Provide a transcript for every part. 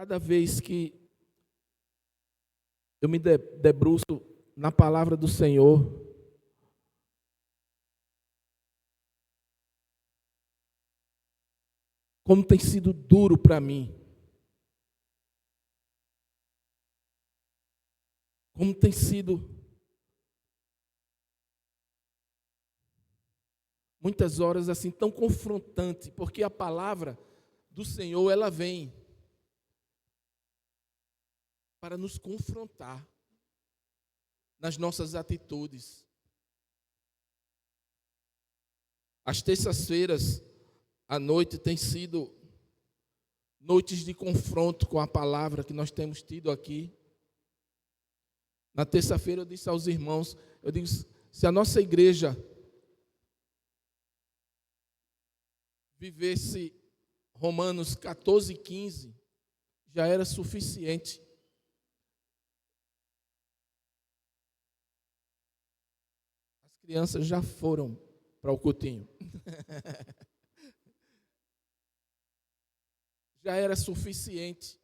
Cada vez que eu me debruço na palavra do Senhor, como tem sido duro para mim, como tem sido muitas horas assim tão confrontante, porque a palavra do Senhor, ela vem para nos confrontar nas nossas atitudes. As terças-feiras à noite têm sido noites de confronto com a palavra que nós temos tido aqui. Na terça-feira eu disse aos irmãos, eu digo, se a nossa igreja vivesse Romanos 14:15, já era suficiente. As crianças já foram para o cultinho. Já era suficiente.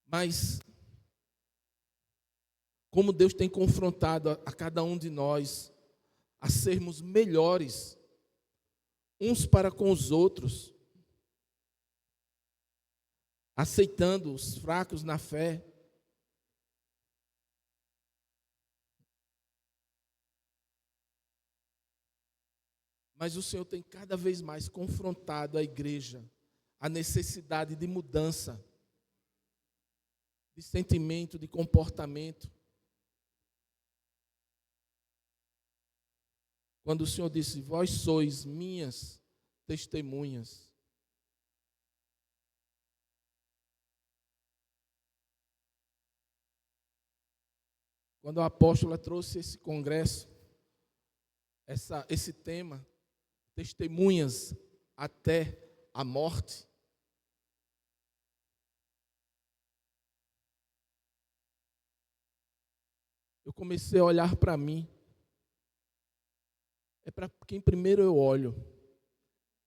Mas, como Deus tem confrontado a cada um de nós a sermos melhores uns para com os outros, aceitando os fracos na fé, mas o Senhor tem cada vez mais confrontado a igreja, a necessidade de mudança, de sentimento, de comportamento. Quando o Senhor disse, vós sois minhas testemunhas. Quando o apóstolo trouxe esse congresso, esse tema, testemunhas até a morte, eu comecei a olhar para mim. É para quem primeiro eu olho.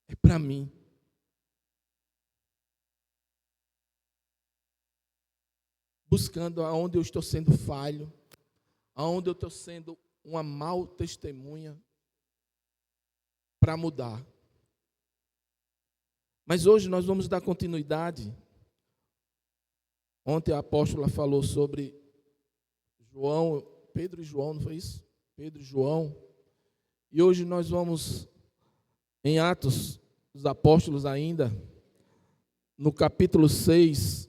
É para mim. Buscando aonde eu estou sendo falho, aonde eu estou sendo uma mau testemunha, para mudar. Mas hoje nós vamos dar continuidade. Ontem a apóstola falou sobre João, Pedro e João, não foi isso? Pedro e João. E hoje nós vamos, em Atos dos Apóstolos ainda, no capítulo 6,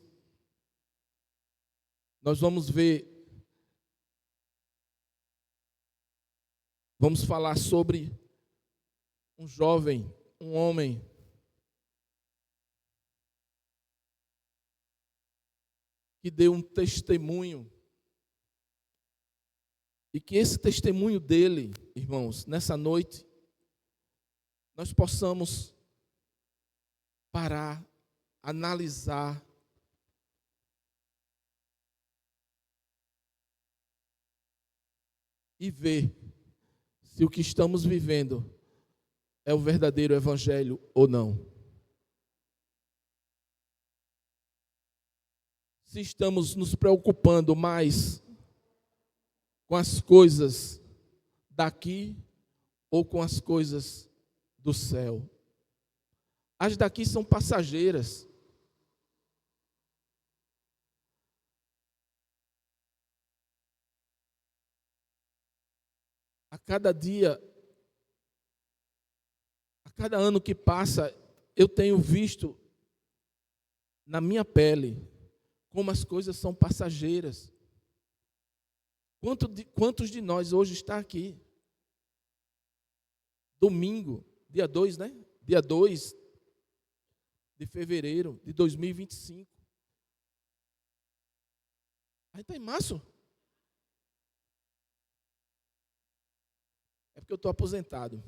nós vamos ver, vamos falar sobre um jovem, um homem, que deu um testemunho, e que esse testemunho dele, irmãos, nessa noite, nós possamos parar, analisar, e ver se o que estamos vivendo é o verdadeiro evangelho ou não. Se estamos nos preocupando mais com as coisas daqui ou com as coisas do céu. As daqui são passageiras. A cada dia, a cada ano que passa, eu tenho visto na minha pele como as coisas são passageiras. Quantos de nós hoje está aqui? Domingo, dia 2, né? Dia 2 de fevereiro de 2025. Aí está em março. É porque eu estou aposentado.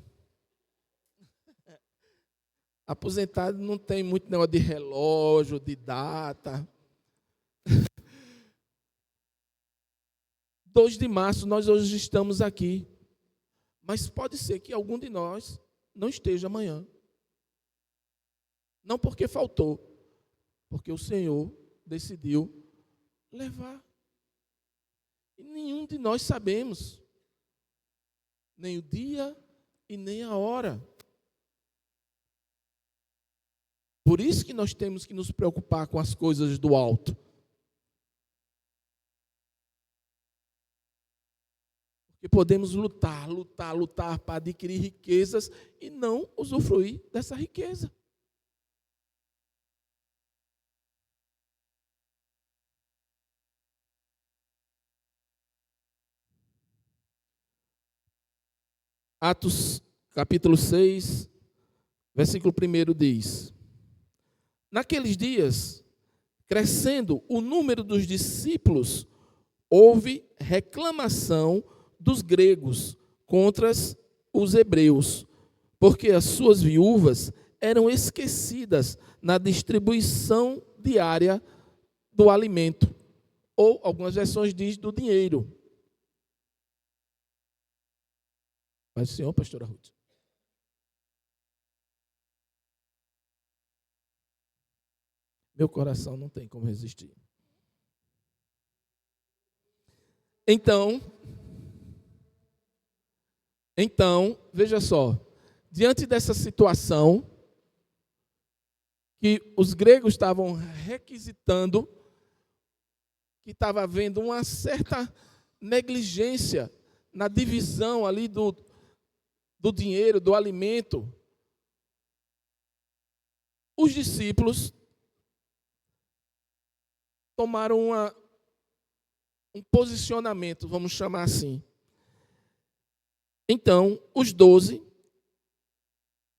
Aposentado não tem muito negócio de relógio, de data. 2 de março, nós hoje estamos aqui. Mas pode ser que algum de nós não esteja amanhã. Não porque faltou, Porque o Senhor decidiu levar. E nenhum de nós sabemos, nem o dia e nem a hora. Por isso que nós temos que nos preocupar com as coisas do alto. Porque podemos lutar para adquirir riquezas e não usufruir dessa riqueza. Atos capítulo 6, versículo 1 diz: Naqueles dias, crescendo o número dos discípulos, houve reclamação dos gregos contra os hebreus, porque as suas viúvas eram esquecidas na distribuição diária do alimento, ou algumas versões dizem do dinheiro. Paz do Senhor, pastora Ruth. Meu coração não tem como resistir. Então, veja só, diante dessa situação, que os gregos estavam requisitando, que estava havendo uma certa negligência na divisão ali do dinheiro, do alimento, os discípulos tomaram um posicionamento, vamos chamar assim. Então, os 12,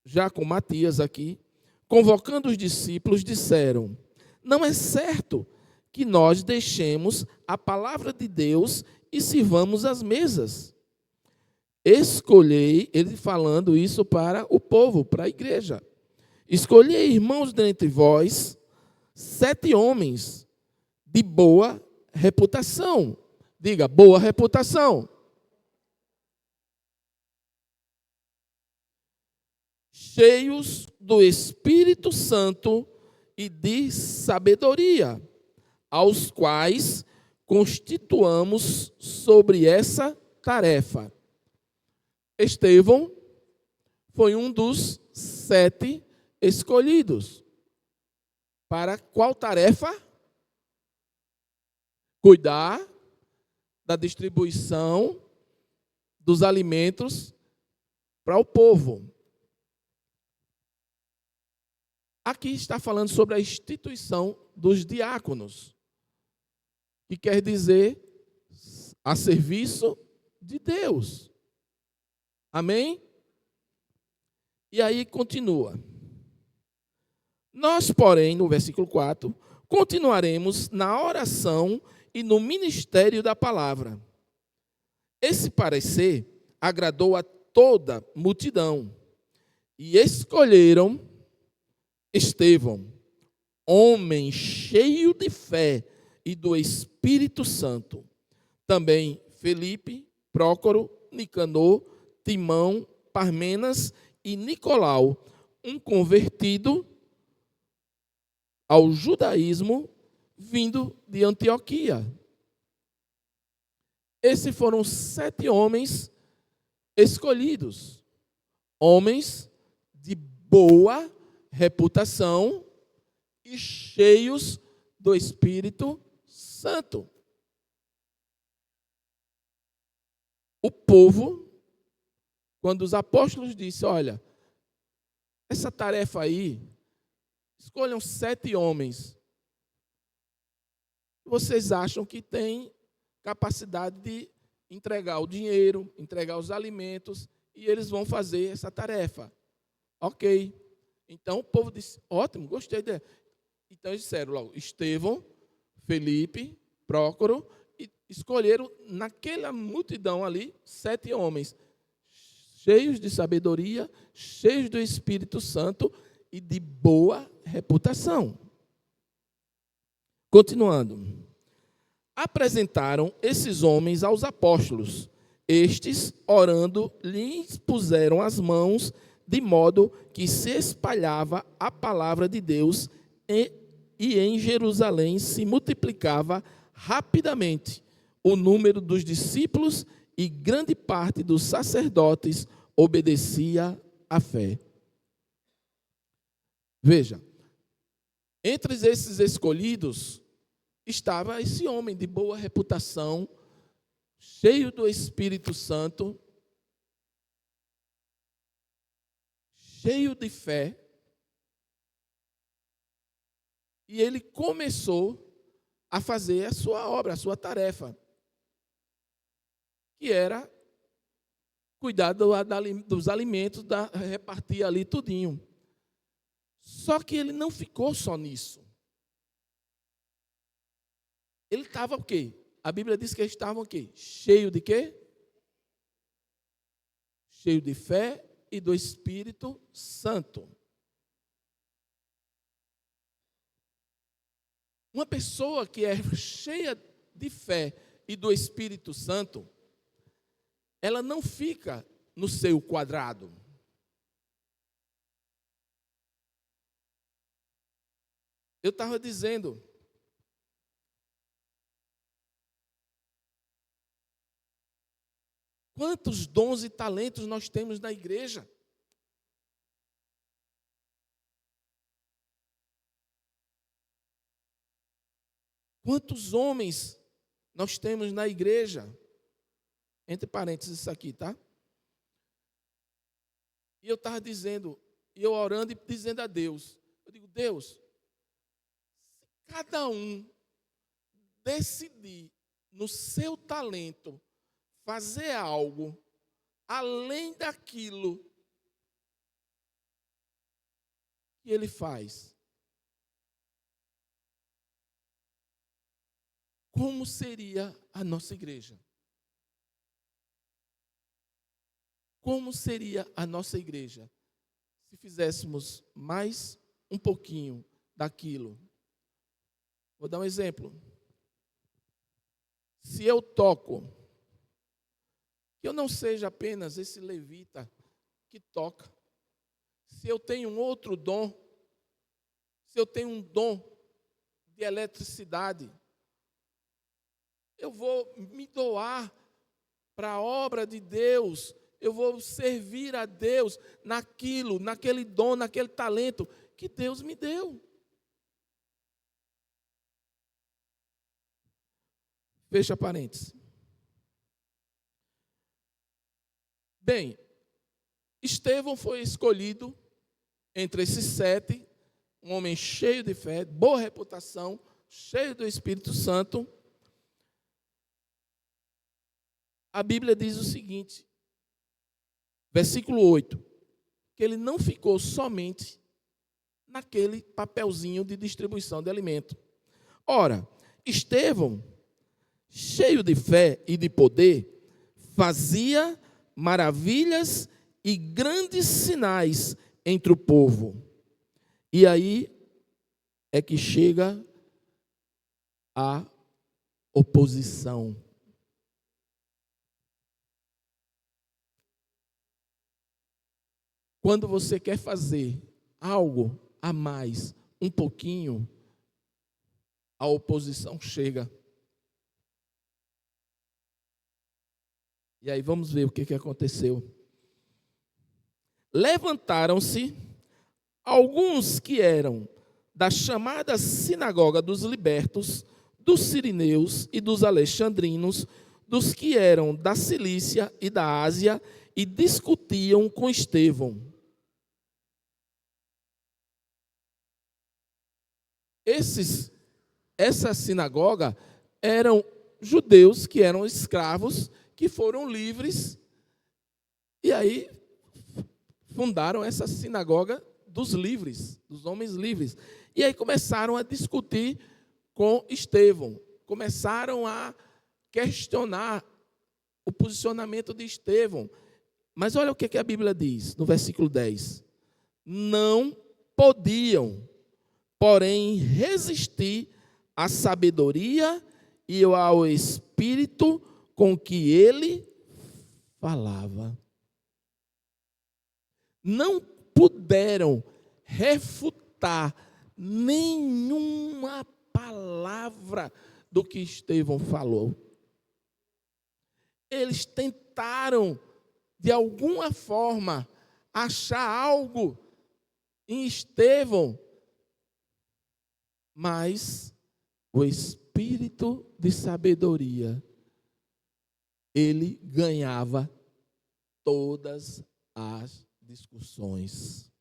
já com Matias aqui, convocando os discípulos, disseram: não é certo que nós deixemos a palavra de Deus e sirvamos as mesas. Escolhei, ele falando isso para o povo, para a igreja. Escolhei, irmãos, dentre vós, 7 homens de boa reputação. Diga, boa reputação. Cheios do Espírito Santo e de sabedoria, aos quais constituamos sobre essa tarefa. Estevão foi um dos 7 escolhidos. Para qual tarefa? Cuidar da distribuição dos alimentos para o povo. Aqui está falando sobre a instituição dos diáconos, que quer dizer a serviço de Deus. Amém? E aí continua. Nós, porém, no versículo 4, continuaremos na oração e no ministério da palavra. Esse parecer agradou a toda multidão e escolheram Estevão, homem cheio de fé e do Espírito Santo. Também Felipe, Prócoro, Nicanor, Timão, Parmenas e Nicolau, um convertido ao judaísmo vindo de Antioquia. Esses foram 7 homens escolhidos, homens de boa reputação e cheios do Espírito Santo. O povo, quando os apóstolos disseram: olha, essa tarefa aí, escolham 7 homens. Vocês acham que tem capacidade de entregar o dinheiro, entregar os alimentos, e eles vão fazer essa tarefa. Ok. Então o povo disse: ótimo, gostei dele. Então eles disseram logo: Estevão, Felipe, Prócoro, e escolheram naquela multidão ali 7 homens, cheios de sabedoria, cheios do Espírito Santo e de boa reputação. Continuando. Apresentaram esses homens aos apóstolos. Estes, orando, lhes puseram as mãos, de modo que se espalhava a palavra de Deus e em Jerusalém se multiplicava rapidamente o número dos discípulos e grande parte dos sacerdotes obedecia à fé. Veja, entre esses escolhidos estava esse homem de boa reputação, cheio do Espírito Santo, cheio de fé, e ele começou a fazer a sua obra, a sua tarefa, que era cuidar dos alimentos, repartir ali tudinho. Só que ele não ficou só nisso. Ele estava o quê? A Bíblia diz que eles estavam o quê? Cheio de quê? Cheio de fé e do Espírito Santo. Uma pessoa que é cheia de fé e do Espírito Santo, ela não fica no seu quadrado. Eu estava dizendo, quantos dons e talentos nós temos na igreja? Quantos homens nós temos na igreja? Entre parênteses isso aqui, tá? E eu estava dizendo, e eu orando e dizendo a Deus, eu digo, Deus, se cada um decidir no seu talento fazer algo além daquilo que ele faz, como seria a nossa igreja? Como seria a nossa igreja se fizéssemos mais um pouquinho daquilo? Vou dar um exemplo. Se eu toco, que eu não seja apenas esse levita que toca. Se eu tenho um outro dom, se eu tenho um dom de eletricidade, eu vou me doar para a obra de Deus, eu vou servir a Deus naquilo, naquele dom, naquele talento que Deus me deu. Fecha parênteses. Bem, Estevão foi escolhido entre esses 7, um homem cheio de fé, boa reputação, cheio do Espírito Santo. A Bíblia diz o seguinte, versículo 8, que ele não ficou somente naquele papelzinho de distribuição de alimento. Ora, Estevão, cheio de fé e de poder, fazia maravilhas e grandes sinais entre o povo. E aí é que chega a oposição. Quando você quer fazer algo a mais, um pouquinho, a oposição chega. E aí vamos ver o que aconteceu. Levantaram-se alguns que eram da chamada sinagoga dos libertos, dos sirineus e dos alexandrinos, dos que eram da Cilícia e da Ásia, e discutiam com Estevão. Essa sinagoga eram judeus que eram escravos, que foram livres, e aí fundaram essa sinagoga dos livres, dos homens livres. E aí começaram a discutir com Estevão, começaram a questionar o posicionamento de Estevão. Mas olha o que a Bíblia diz, no versículo 10. Não podiam, porém, resistir à sabedoria e ao Espírito com que ele falava. Não puderam refutar nenhuma palavra do que Estevão falou. Eles tentaram, de alguma forma, achar algo em Estevão, mas o espírito de sabedoria, ele ganhava todas as discussões.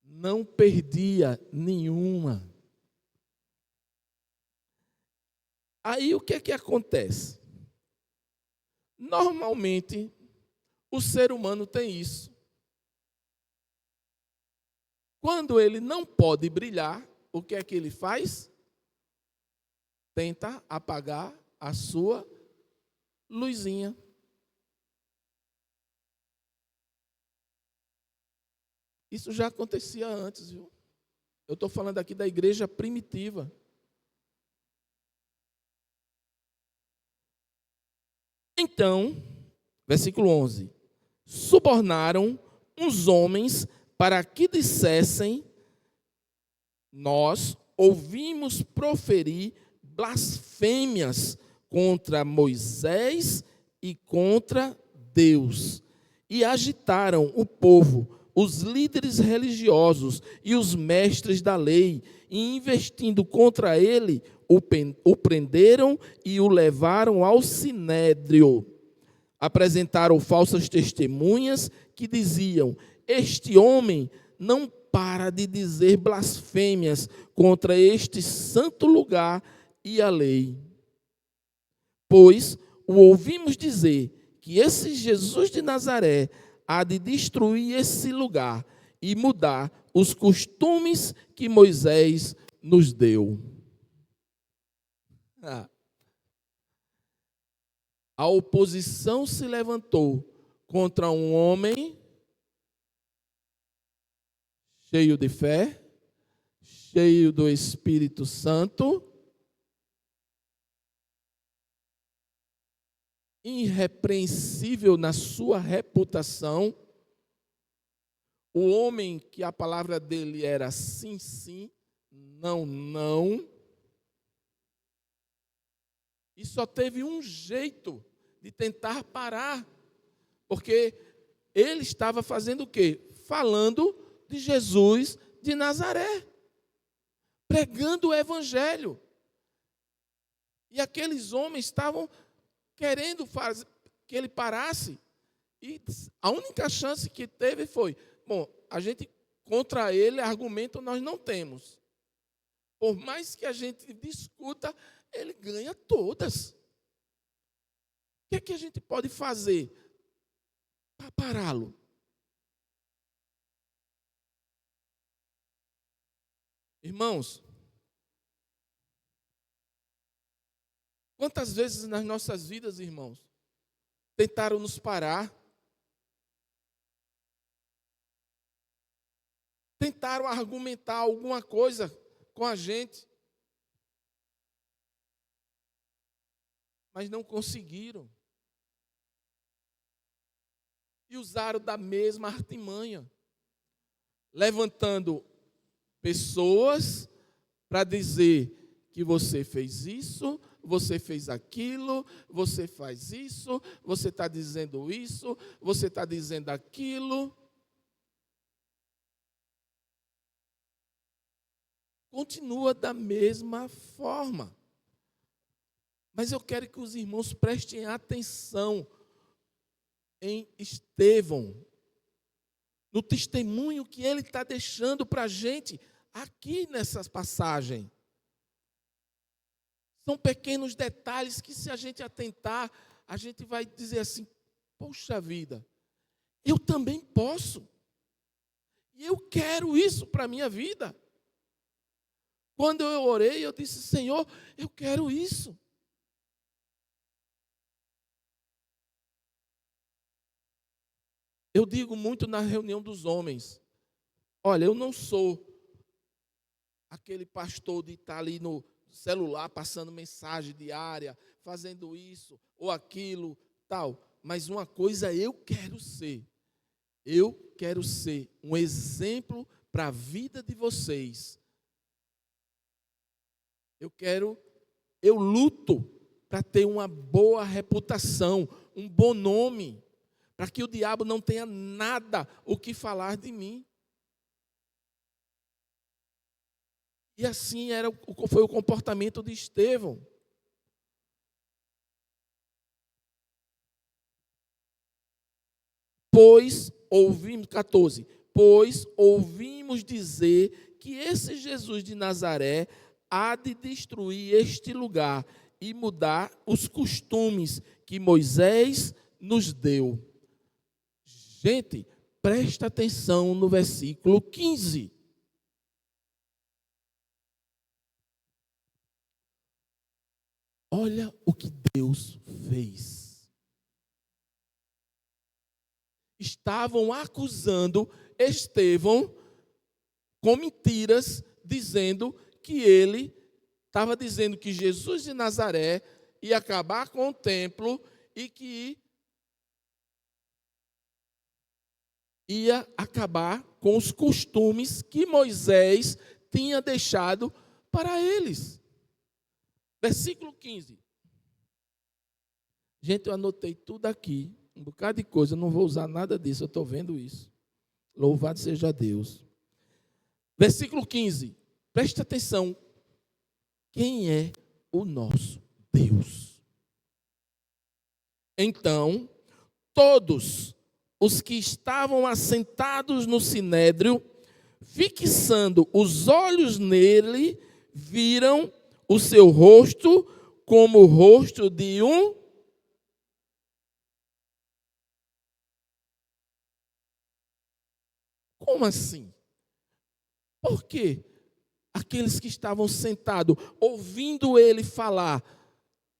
Não perdia nenhuma. Aí o que é que acontece? Normalmente, o ser humano tem isso. Quando ele não pode brilhar, o que é que ele faz? Tenta apagar a sua luzinha. Isso já acontecia antes, viu? Eu estou falando aqui da igreja primitiva. Então, versículo 11. Subornaram uns homens para que dissessem: nós ouvimos proferir blasfêmias contra Moisés e contra Deus. E agitaram o povo, os líderes religiosos e os mestres da lei, e investindo contra ele, o prenderam e o levaram ao sinédrio. Apresentaram falsas testemunhas que diziam: este homem não para de dizer blasfêmias contra este santo lugar e a lei. Pois o ouvimos dizer que esse Jesus de Nazaré há de destruir esse lugar e mudar os costumes que Moisés nos deu. A oposição se levantou contra um homem cheio de fé, cheio do Espírito Santo, irrepreensível na sua reputação, o homem que a palavra dele era sim, sim, não, não. E só teve um jeito de tentar parar, porque ele estava fazendo o quê? Falando de Jesus de Nazaré, pregando o evangelho. E aqueles homens estavam querendo fazer que ele parasse, e a única chance que teve foi: bom, a gente contra ele argumento nós não temos. Por mais que a gente discuta, ele ganha todas. O que é que a gente pode fazer para pará-lo? Irmãos, quantas vezes nas nossas vidas, irmãos, tentaram nos parar, tentaram argumentar alguma coisa com a gente, mas não conseguiram. E usaram da mesma artimanha, levantando pessoas para dizer que você fez isso, você fez aquilo, você faz isso, você está dizendo isso, você está dizendo aquilo. Continua da mesma forma. Mas eu quero que os irmãos prestem atenção em Estevão, no testemunho que ele está deixando para a gente aqui nessa passagem. São pequenos detalhes que, se a gente atentar, a gente vai dizer assim: poxa vida, eu também posso. E eu quero isso para a minha vida. Quando eu orei, eu disse: Senhor, eu quero isso. Eu digo muito na reunião dos homens: olha, eu não sou aquele pastor de estar ali no celular passando mensagem diária, fazendo isso ou aquilo, tal. Mas uma coisa eu quero ser. Eu quero ser um exemplo para a vida de vocês. Eu luto para ter uma boa reputação, um bom nome, para que o diabo não tenha nada o que falar de mim. E assim foi o comportamento de Estevão. Pois ouvimos dizer que esse Jesus de Nazaré há de destruir este lugar e mudar os costumes que Moisés nos deu. Gente, presta atenção no versículo 15. Olha o que Deus fez. Estavam acusando Estevão com mentiras, dizendo que ele estava dizendo que Jesus de Nazaré ia acabar com o templo e que ia acabar com os costumes que Moisés tinha deixado para eles. Versículo 15. Gente, eu anotei tudo aqui, um bocado de coisa, eu não vou usar nada disso, eu estou vendo isso. Louvado seja Deus. Versículo 15. Presta atenção. Quem é o nosso Deus? Então, todos os que estavam assentados no sinédrio, fixando os olhos nele, viram o seu rosto como o rosto de um... Como assim? Por quê? Aqueles que estavam sentados, ouvindo ele falar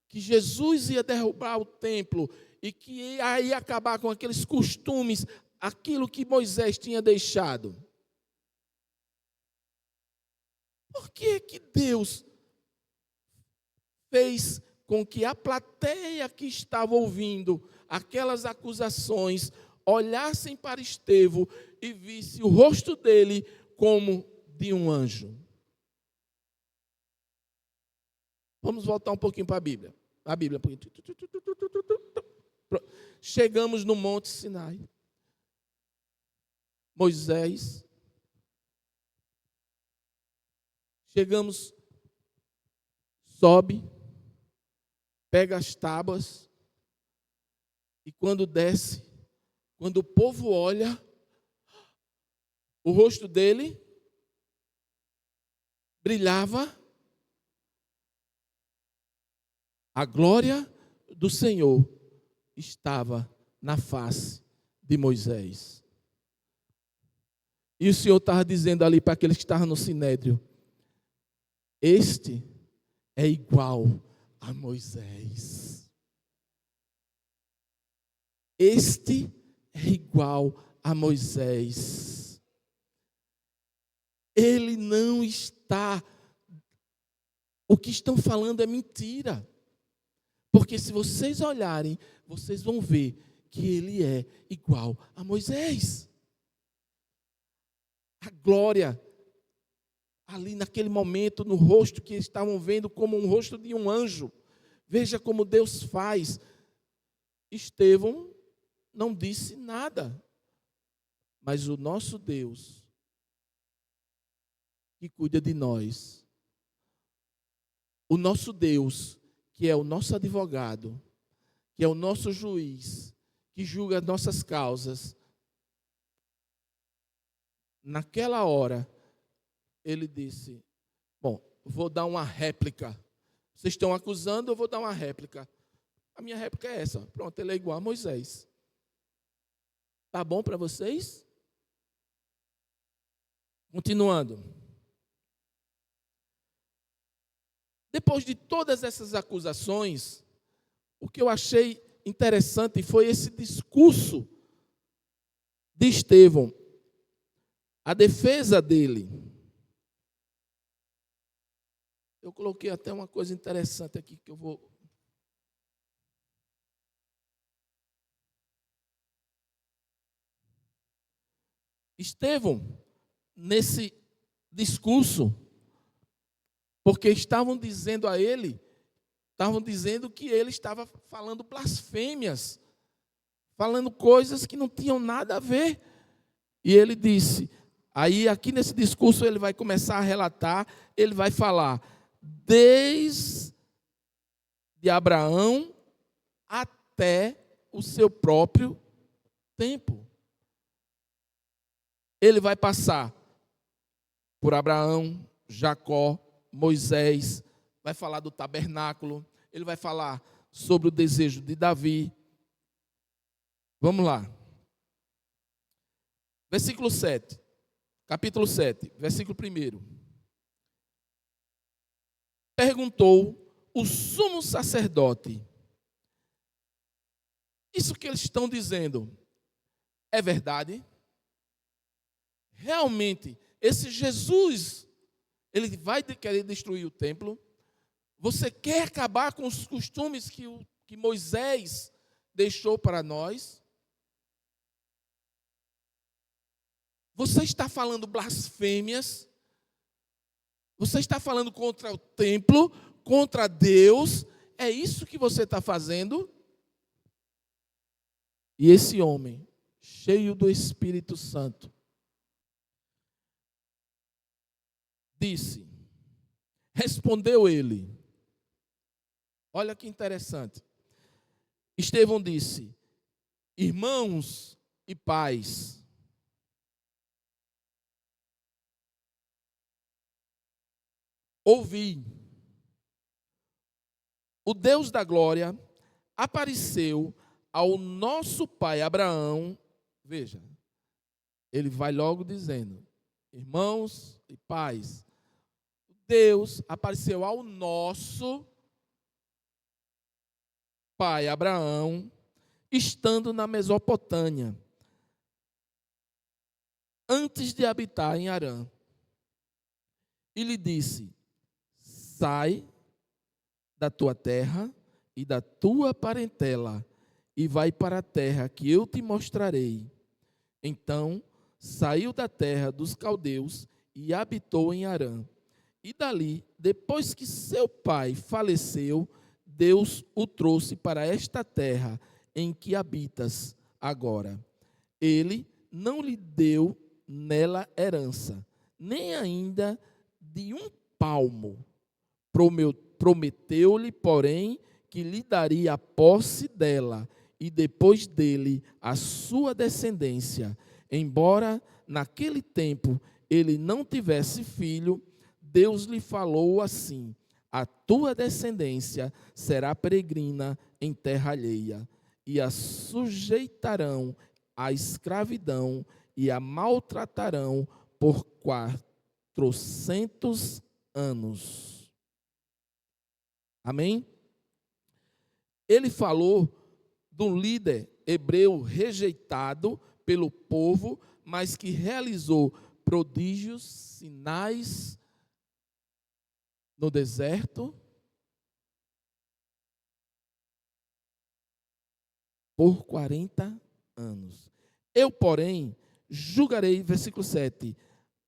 que Jesus ia derrubar o templo e que ia acabar com aqueles costumes, aquilo que Moisés tinha deixado. Por que que Deus fez com que a plateia que estava ouvindo aquelas acusações olhassem para Estevão e visse o rosto dele como de um anjo? Vamos voltar um pouquinho para a Bíblia. A Bíblia. Chegamos no Monte Sinai. Moisés. Chegamos, sobe, pega as tábuas, e quando desce, quando o povo olha, o rosto dele brilhava, a glória do Senhor estava na face de Moisés. E o Senhor estava dizendo ali para aqueles que estavam no sinédrio: este é igual a Moisés. Este é igual a Moisés. Ele não está... O que estão falando é mentira. Porque se vocês olharem, vocês vão ver que ele é igual a Moisés. A glória ali naquele momento no rosto que estavam vendo como um rosto de um anjo. Veja como Deus faz. Estevão não disse nada. Mas o nosso Deus, que cuida de nós, o nosso Deus, que é o nosso advogado, que é o nosso juiz, que julga as nossas causas, naquela hora, ele disse: bom, vou dar uma réplica. Vocês estão acusando, eu vou dar uma réplica. A minha réplica é essa. Pronto, ele é igual a Moisés. Tá bom para vocês? Continuando. Depois de todas essas acusações, o que eu achei interessante foi esse discurso de Estevão, a defesa dele. Eu coloquei até uma coisa interessante aqui que eu vou... Estevão nesse discurso, porque estavam dizendo a ele, estavam dizendo que ele estava falando blasfêmias, falando coisas que não tinham nada a ver. E ele disse, aí aqui nesse discurso ele vai começar a relatar, ele vai falar, desde Abraão até o seu próprio tempo. Ele vai passar por Abraão, Jacó, Moisés, vai falar do tabernáculo, ele vai falar sobre o desejo de Davi. Vamos lá. Versículo 7, capítulo 7, versículo 1. Perguntou o sumo sacerdote, isso que eles estão dizendo é verdade? Realmente, esse Jesus, ele vai querer destruir o templo? Você quer acabar com os costumes que Moisés deixou para nós? Você está falando blasfêmias? Você está falando contra o templo, contra Deus? É isso que você está fazendo? E esse homem, cheio do Espírito Santo, disse, respondeu ele, olha que interessante, Estevão disse, irmãos e pais, ouvi, o Deus da glória apareceu ao nosso pai Abraão, veja, ele vai logo dizendo, irmãos e pais, Deus apareceu ao nosso pai Abraão, estando na Mesopotâmia, antes de habitar em Harã. E lhe disse, sai da tua terra e da tua parentela, e vai para a terra que eu te mostrarei. Então, saiu da terra dos caldeus e habitou em Harã. E dali, depois que seu pai faleceu, Deus o trouxe para esta terra em que habitas agora. Ele não lhe deu nela herança, nem ainda de um palmo. Prometeu-lhe, porém, que lhe daria a posse dela, e depois dele a sua descendência. Embora naquele tempo ele não tivesse filho, Deus lhe falou assim, a tua descendência será peregrina em terra alheia, e a sujeitarão à escravidão, e a maltratarão por 400 anos. Amém? Ele falou de um líder hebreu rejeitado pelo povo, mas que realizou prodígios, sinais no deserto por 40 anos. Eu, porém, julgarei, versículo 7,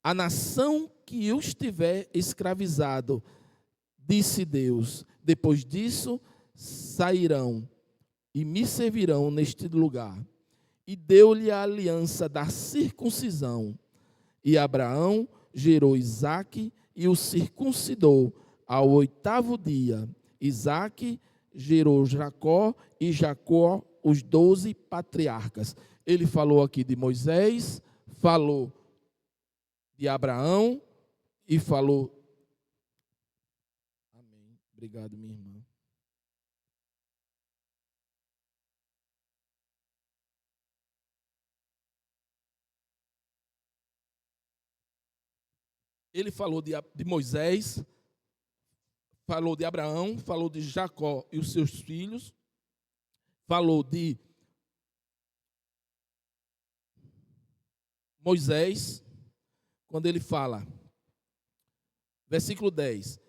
a nação que os tiver escravizado, disse Deus, depois disso sairão e me servirão neste lugar. E deu-lhe a aliança da circuncisão. E Abraão gerou Isaque e o circuncidou ao 8º dia. Isaque gerou Jacó e Jacó os 12 patriarcas. Ele falou aqui de Moisés, falou de Abraão e falou... Amém. Obrigado, minha irmã. Ele falou de Moisés, falou de Abraão, falou de Jacó e os seus filhos, falou de Moisés, quando ele fala, versículo 10,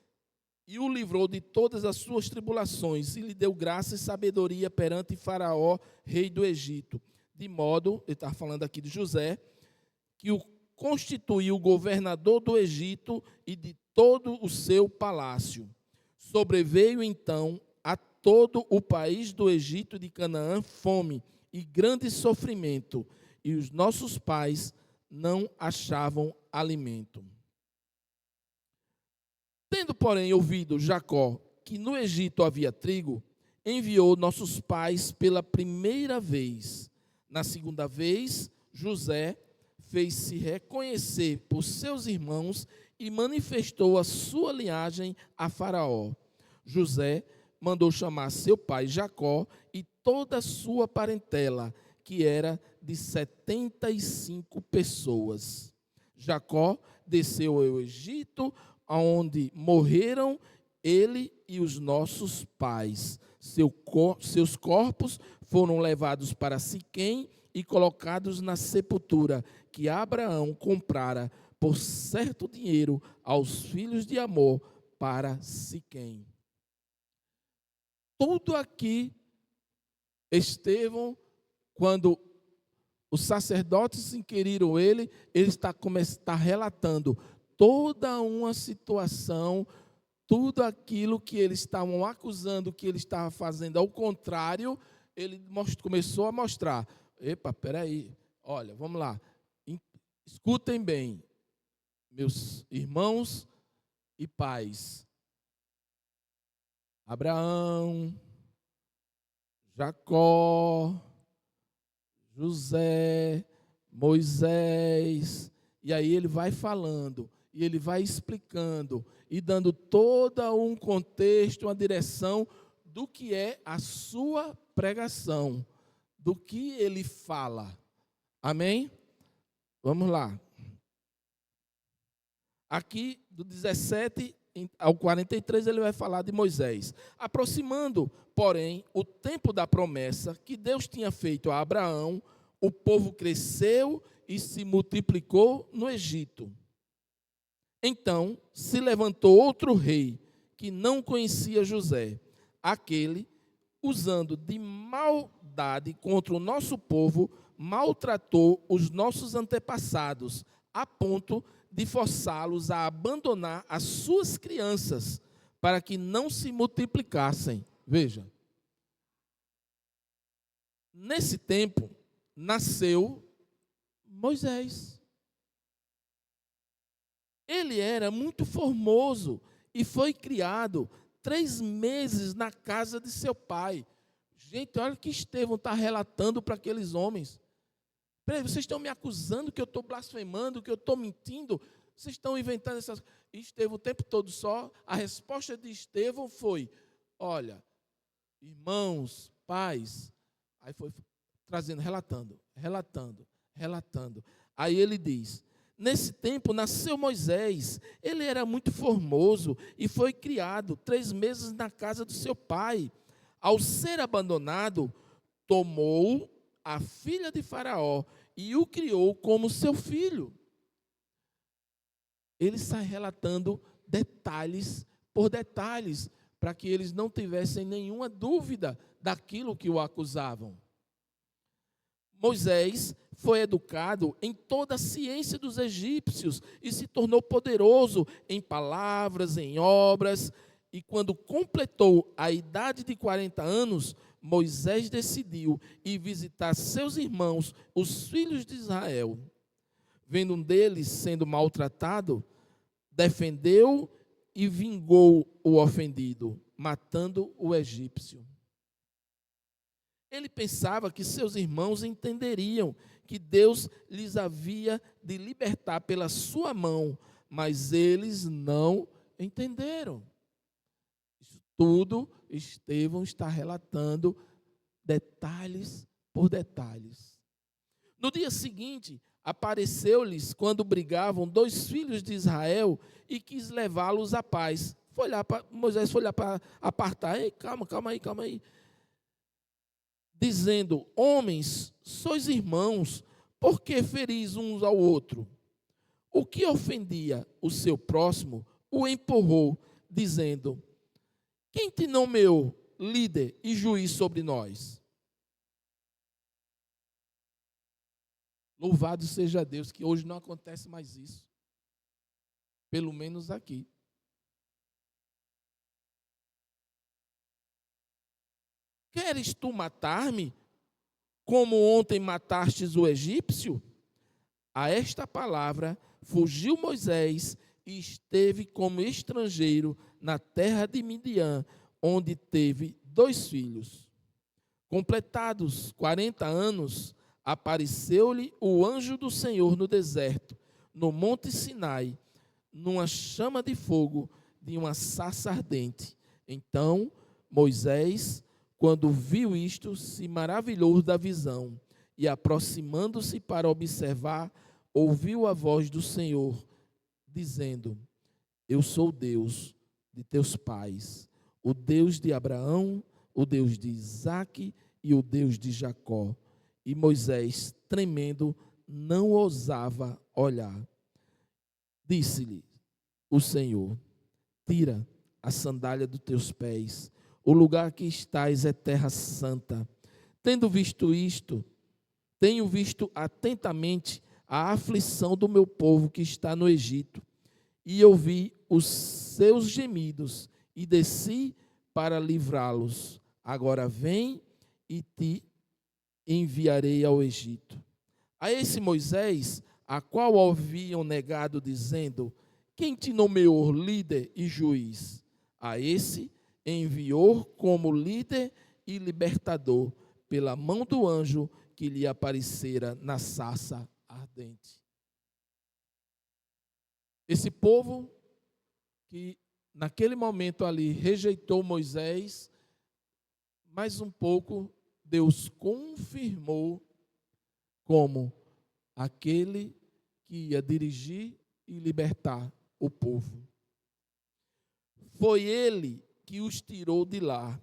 e o livrou de todas as suas tribulações, e lhe deu graça e sabedoria perante Faraó, rei do Egito, de modo, ele está falando aqui de José, que o constituiu governador do Egito e de todo o seu palácio. Sobreveio então a todo o país do Egito e de Canaã fome e grande sofrimento, e os nossos pais não achavam alimento. Tendo, porém, ouvido Jacó que no Egito havia trigo, enviou nossos pais pela primeira vez. Na segunda vez, José fez-se reconhecer por seus irmãos e manifestou a sua linhagem a Faraó. José mandou chamar seu pai Jacó e toda a sua parentela, que era de 75 pessoas. Jacó desceu ao Egito, onde morreram ele e os nossos pais. Seus corpos foram levados para Siquém e colocados na sepultura que Abraão comprara por certo dinheiro aos filhos de Amor para Siquém. Tudo aqui, Estevão, quando os sacerdotes inquiriram ele está relatando toda uma situação, tudo aquilo que eles estavam acusando que ele estava fazendo ao contrário, ele começou a mostrar. Epa, peraí, olha, vamos lá. Escutem bem, meus irmãos e pais. Abraão, Jacó, José, Moisés, e aí ele vai falando, e ele vai explicando, e dando todo um contexto, uma direção do que é a sua pregação, do que ele fala. Amém? Vamos lá. Aqui, do 17 ao 43, ele vai falar de Moisés. Aproximando, porém, o tempo da promessa que Deus tinha feito a Abraão, o povo cresceu e se multiplicou no Egito. Então se levantou outro rei, que não conhecia José. Aquele, usando de maldade contra o nosso povo, maltratou os nossos antepassados, a ponto de forçá-los a abandonar as suas crianças, para que não se multiplicassem. Veja, nesse tempo, nasceu Moisés. Ele era muito formoso e foi criado 3 meses na casa de seu pai. Gente, olha o que Estevão está relatando para aqueles homens. Peraí, vocês estão me acusando que eu estou blasfemando, que eu estou mentindo? Vocês estão inventando essas coisas. Estevão o tempo todo só. A resposta de Estevão foi, olha, irmãos, pais. Aí foi trazendo, relatando. Aí ele diz, nesse tempo nasceu Moisés, ele era muito formoso e foi criado 3 meses na casa do seu pai. Ao ser abandonado, tomou a filha de Faraó e o criou como seu filho. Ele está relatando detalhes por detalhes, para que eles não tivessem nenhuma dúvida daquilo que o acusavam. Moisés foi educado em toda a ciência dos egípcios e se tornou poderoso em palavras, em obras. E quando completou a idade de 40 anos, Moisés decidiu ir visitar seus irmãos, os filhos de Israel. Vendo um deles sendo maltratado, defendeu e vingou o ofendido, matando o egípcio. Ele pensava que seus irmãos entenderiam que Deus lhes havia de libertar pela sua mão, mas eles não entenderam. Isso tudo Estevão está relatando detalhes por detalhes. No dia seguinte, apareceu-lhes quando brigavam 2 filhos de Israel e quis levá-los à paz. Moisés foi lá para apartar. Ei, calma aí. Dizendo, homens, sois irmãos, por que feris uns ao outro? O que ofendia o seu próximo, o empurrou, dizendo, quem te nomeou líder e juiz sobre nós? Louvado seja Deus, que hoje não acontece mais isso. Pelo menos aqui. Queres tu matar-me, como ontem matastes o egípcio? A esta palavra fugiu Moisés e esteve como estrangeiro na terra de Midian, onde teve 2 filhos. Completados 40 anos, apareceu-lhe o anjo do Senhor no deserto, no monte Sinai, numa chama de fogo de uma sarça ardente. Então Moisés, quando viu isto, se maravilhou da visão, e aproximando-se para observar, ouviu a voz do Senhor, dizendo: Eu sou o Deus de teus pais, o Deus de Abraão, o Deus de Isaque e o Deus de Jacó. E Moisés, tremendo, não ousava olhar. Disse-lhe o Senhor: Tira a sandália dos teus pés, o lugar que estás é terra santa. Tendo visto isto, tenho visto atentamente a aflição do meu povo que está no Egito, e ouvi os seus gemidos, e desci para livrá-los. Agora vem e te enviarei ao Egito. A esse Moisés, a qual haviam negado, dizendo: Quem te nomeou líder e juiz? A esse enviou como líder e libertador, pela mão do anjo que lhe aparecera na sarça ardente. Esse povo que naquele momento ali rejeitou Moisés, mais um pouco Deus confirmou como aquele que ia dirigir e libertar o povo. Foi ele que os tirou de lá,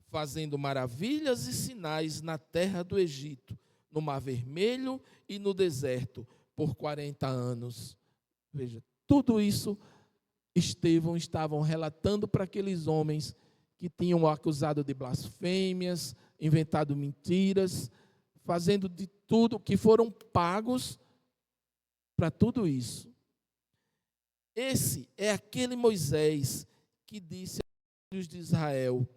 fazendo maravilhas e sinais na terra do Egito, no Mar Vermelho e no deserto, por 40 anos. Veja, tudo isso estavam relatando para aqueles homens que tinham acusado de blasfêmias, inventado mentiras, fazendo de tudo, que foram pagos para tudo isso. Esse é aquele Moisés que disse aos filhos de Israel: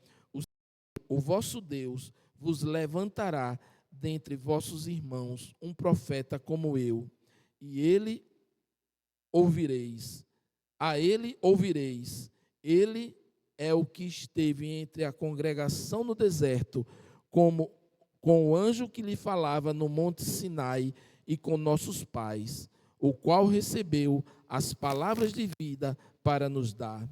o vosso Deus vos levantará dentre vossos irmãos um profeta como eu, e a ele ouvireis. Ele é o que esteve entre a congregação no deserto, com o anjo que lhe falava no monte Sinai e com nossos pais, o qual recebeu as palavras de vida para nos dar,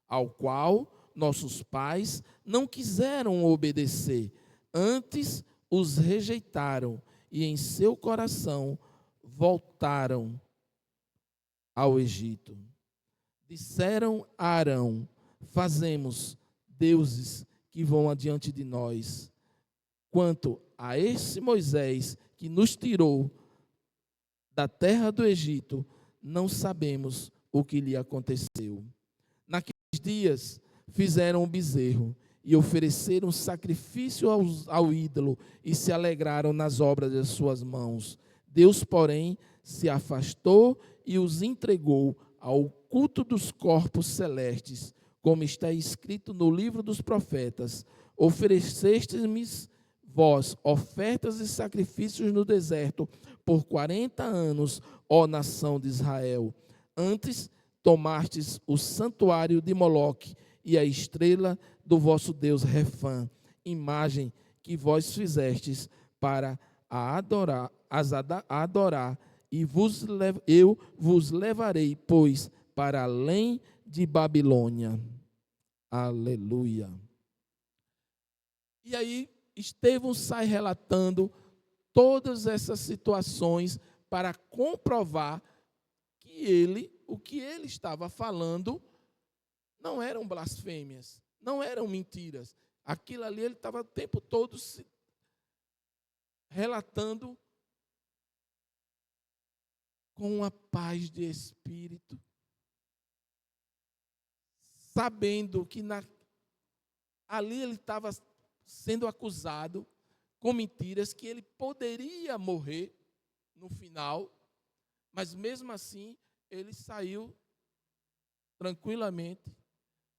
ao qual nossos pais não quiseram obedecer, antes os rejeitaram e em seu coração voltaram ao Egito. Disseram a Arão: Fazemos deuses que vão adiante de nós. Quanto a esse Moisés que nos tirou da terra do Egito, não sabemos o que lhe aconteceu. Naqueles dias fizeram um bezerro e ofereceram sacrifício ao ídolo e se alegraram nas obras das suas mãos. Deus, porém, se afastou e os entregou ao culto dos corpos celestes, como está escrito no livro dos profetas: Oferecestes-me vós ofertas e sacrifícios no deserto por 40 anos, ó nação de Israel. Antes tomastes o santuário de Moloque e a estrela do vosso Deus Refã, imagem que vós fizestes para adorar, e eu vos levarei, pois, para além de Babilônia. Aleluia. E aí, Estevão sai relatando todas essas situações para comprovar que o que ele estava falando não eram blasfêmias, não eram mentiras. Aquilo ali ele estava o tempo todo relatando com uma paz de espírito, sabendo que ali ele estava sendo acusado com mentiras, que ele poderia morrer no final, mas mesmo assim ele saiu tranquilamente,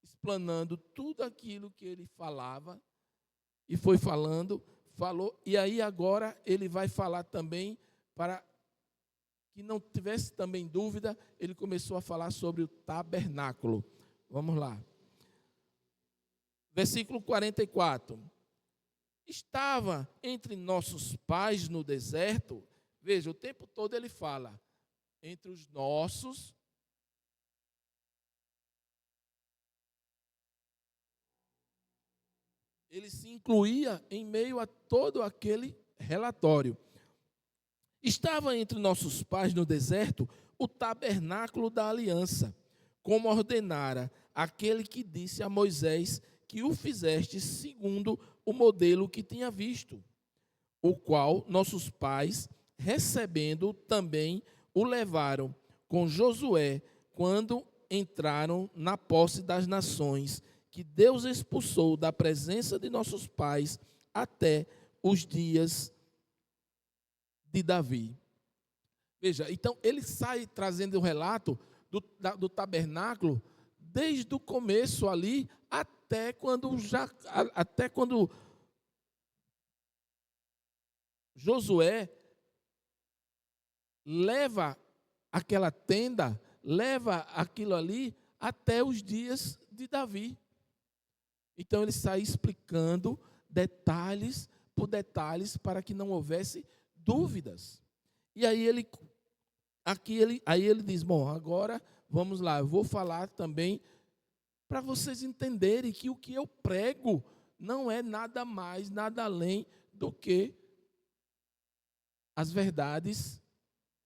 explanando tudo aquilo que ele falava, e foi falando, falou, e aí agora ele vai falar também, para que não tivesse também dúvida, ele começou a falar sobre o tabernáculo. Vamos lá. Versículo 44. Estava entre nossos pais no deserto. Veja, o tempo todo ele fala, entre os nossos. Ele se incluía em meio a todo aquele relatório. Estava entre nossos pais no deserto o tabernáculo da aliança, como ordenara aquele que disse a Moisés que o fizeste segundo o modelo que tinha visto, o qual nossos pais, recebendo também, o levaram com Josué, quando entraram na posse das nações, que Deus expulsou da presença de nossos pais até os dias de Davi. Veja, então ele sai trazendo o relato do tabernáculo desde o começo ali até quando Josué leva aquela tenda, leva aquilo ali até os dias de Davi. Então ele sai explicando detalhes por detalhes para que não houvesse dúvidas. E aí ele diz, bom, agora vamos lá, eu vou falar também para vocês entenderem que o que eu prego não é nada mais, nada além do que as verdades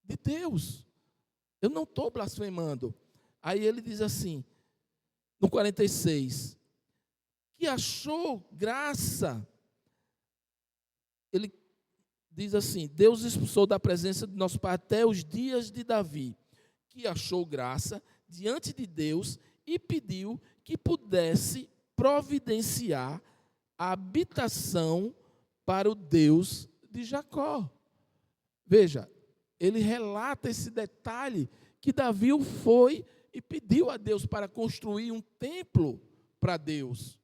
de Deus. Eu não estou blasfemando. Aí ele diz assim, no 46, que achou graça. Ele diz assim, Deus expulsou da presença de nosso pai até os dias de Davi, que achou graça diante de Deus e pediu que pudesse providenciar a habitação para o Deus de Jacó. Veja, ele relata esse detalhe que Davi foi e pediu a Deus para construir um templo para Deus.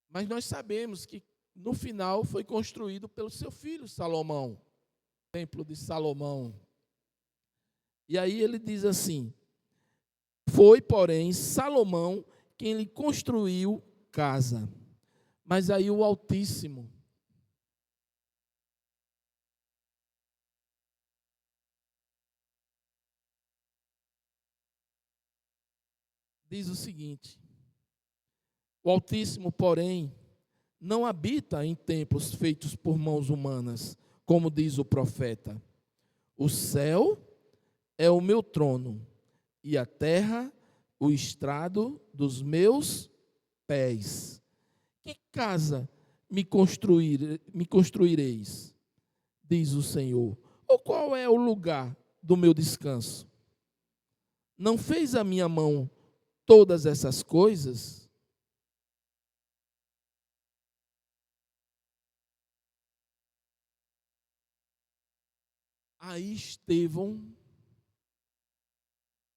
Mas nós sabemos que no final foi construído pelo seu filho Salomão, o templo de Salomão. E aí ele diz assim, foi, porém, Salomão quem lhe construiu casa. Mas aí o Altíssimo diz o seguinte, o Altíssimo, porém, não habita em templos feitos por mãos humanas, como diz o profeta. O céu é o meu trono, e a terra o estrado dos meus pés. Que casa me construireis, diz o Senhor? Ou qual é o lugar do meu descanso? Não fez a minha mão todas essas coisas? Aí Estevão,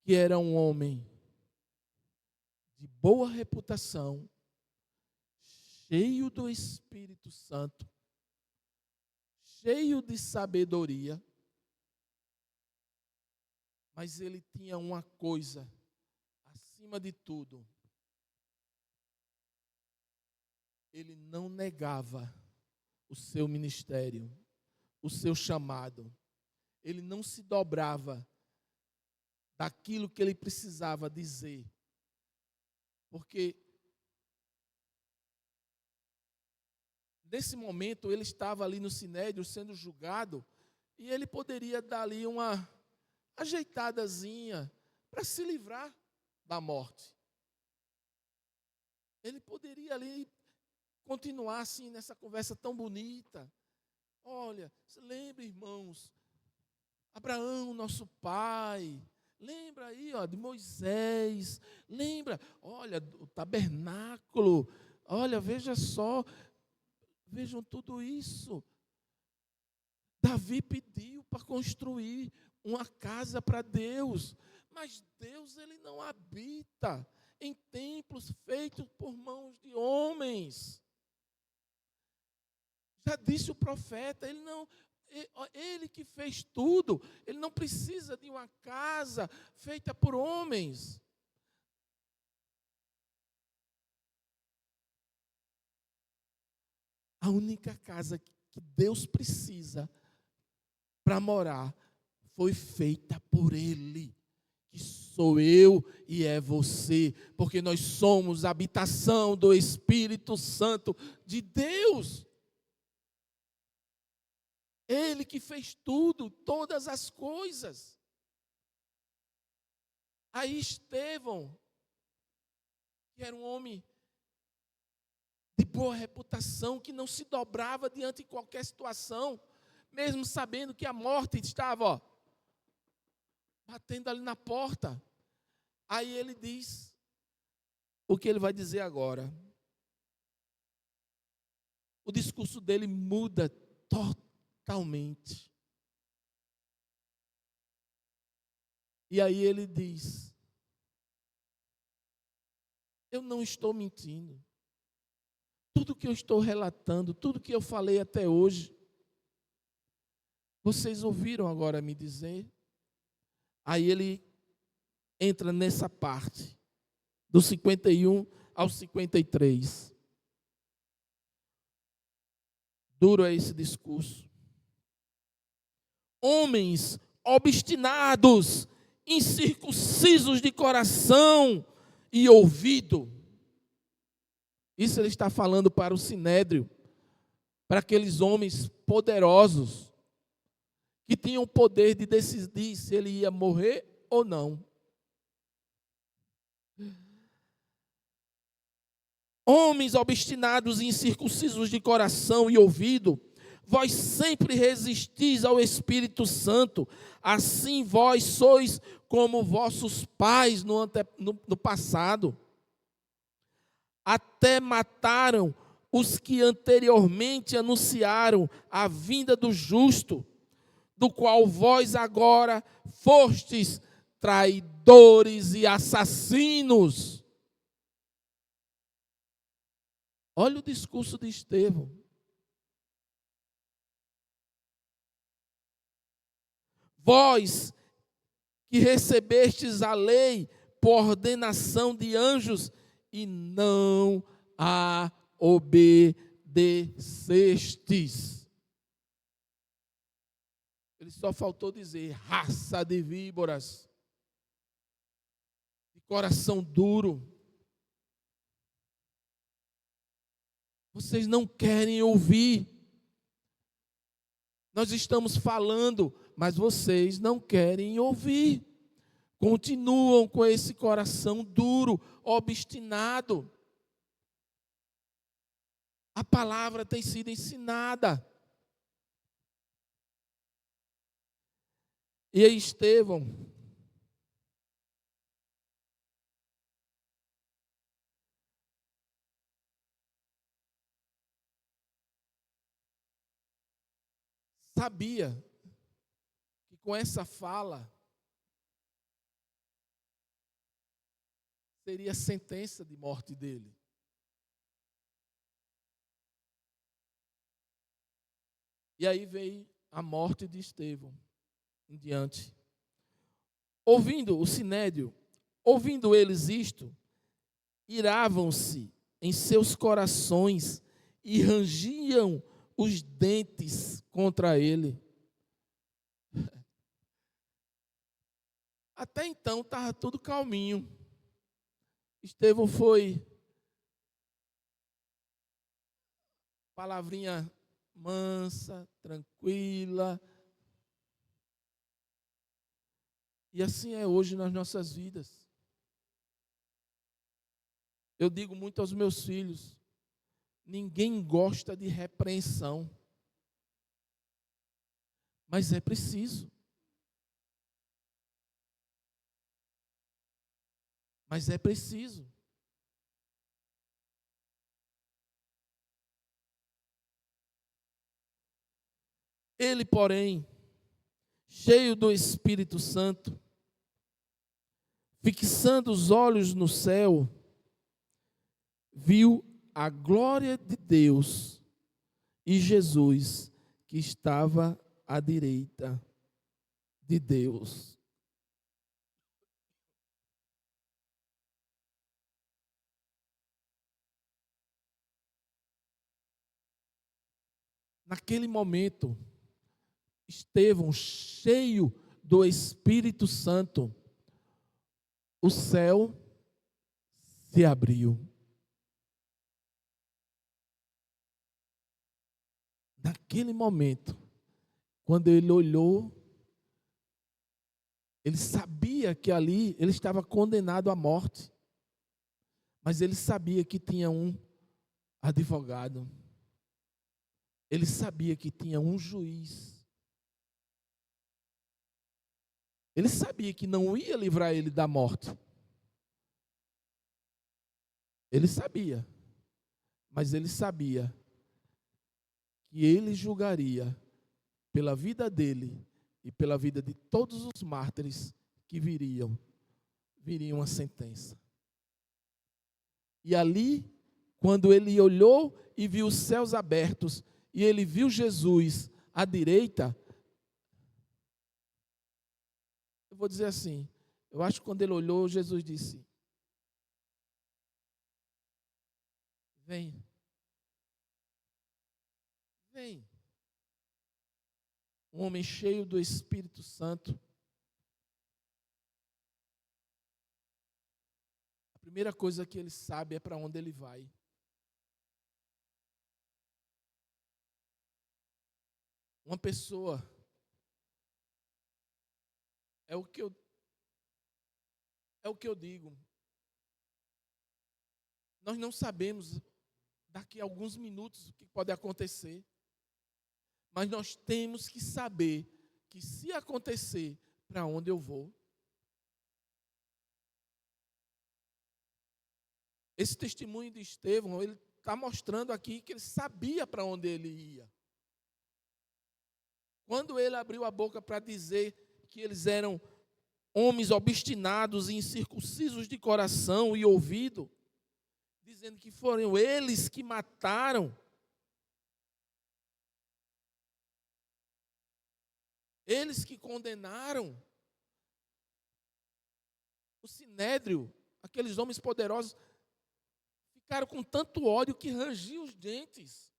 que era um homem de boa reputação, cheio do Espírito Santo, cheio de sabedoria, mas ele tinha uma coisa, acima de tudo, ele não negava o seu ministério, o seu chamado, ele não se dobrava daquilo que ele precisava dizer, porque nesse momento ele estava ali no Sinédrio sendo julgado e ele poderia dar ali uma ajeitadazinha para se livrar da morte. Ele poderia ali continuar assim nessa conversa tão bonita. Olha, lembre, irmãos, Abraão, nosso pai, lembra aí, ó, de Moisés, lembra, olha, o tabernáculo, olha, veja só, vejam tudo isso. Davi pediu para construir uma casa para Deus, mas Deus ele não habita em templos feitos por mãos de homens. Já disse o profeta, ele que fez tudo, ele não precisa de uma casa feita por homens. A única casa que Deus precisa para morar foi feita por Ele, que sou eu e é você, porque nós somos a habitação do Espírito Santo de Deus. Ele que fez tudo, todas as coisas. Aí Estevão, que era um homem de boa reputação, que não se dobrava diante de qualquer situação, mesmo sabendo que a morte estava batendo ali na porta. Aí ele diz o que ele vai dizer agora. O discurso dele muda totalmente. E aí ele diz: eu não estou mentindo. Tudo que eu estou relatando, tudo que eu falei até hoje, vocês ouviram agora me dizer? Aí ele entra nessa parte, do 51 ao 53. Duro é esse discurso. Homens obstinados, incircuncisos de coração e ouvido. Isso ele está falando para o sinédrio, para aqueles homens poderosos, que tinham o poder de decidir se ele ia morrer ou não. Homens obstinados e incircuncisos de coração e ouvido, vós sempre resistis ao Espírito Santo, assim vós sois como vossos pais no passado. Até mataram os que anteriormente anunciaram a vinda do justo, do qual vós agora fostes traidores e assassinos. Olha o discurso de Estevão. Vós que recebestes a lei por ordenação de anjos e não a obedecestes. Ele só faltou dizer: raça de víboras, de coração duro. Vocês não querem ouvir. Nós estamos falando, mas vocês não querem ouvir. Continuam com esse coração duro, obstinado. A palavra tem sido ensinada. E aí Estevão sabia que com essa fala seria a sentença de morte dele. E aí veio a morte de Estevão em diante. Ouvindo o sinédrio, ouvindo eles isto, iravam-se em seus corações e rangiam os dentes contra ele. Até então estava tudo calminho. Estevão foi palavrinha mansa, tranquila. E assim é hoje nas nossas vidas. Eu digo muito aos meus filhos: ninguém gosta de repreensão, mas é preciso. Mas é preciso. Ele, porém, cheio do Espírito Santo, fixando os olhos no céu, viu a glória de Deus e Jesus que estava à direita de Deus. Naquele momento, Estevão, cheio do Espírito Santo, o céu se abriu. Naquele momento, quando ele olhou, ele sabia que ali ele estava condenado à morte, mas ele sabia que tinha um advogado. Ele sabia que tinha um juiz. Ele sabia que não ia livrar ele da morte. Ele sabia. Mas ele sabia que ele julgaria pela vida dele e pela vida de todos os mártires que viria uma sentença. E ali, quando ele olhou e viu os céus abertos, e ele viu Jesus à direita, eu vou dizer assim, eu acho que quando ele olhou, Jesus disse: vem. Vem. Um homem cheio do Espírito Santo. A primeira coisa que ele sabe é para onde ele vai. Uma pessoa, é o que eu digo. Nós não sabemos daqui a alguns minutos o que pode acontecer. Mas nós temos que saber que se acontecer, para onde eu vou. Esse testemunho de Estevão, ele está mostrando aqui que ele sabia para onde ele ia. Quando ele abriu a boca para dizer que eles eram homens obstinados e incircuncisos de coração e ouvido, dizendo que foram eles que mataram, eles que condenaram o sinédrio, aqueles homens poderosos, ficaram com tanto ódio que rangiam os dentes.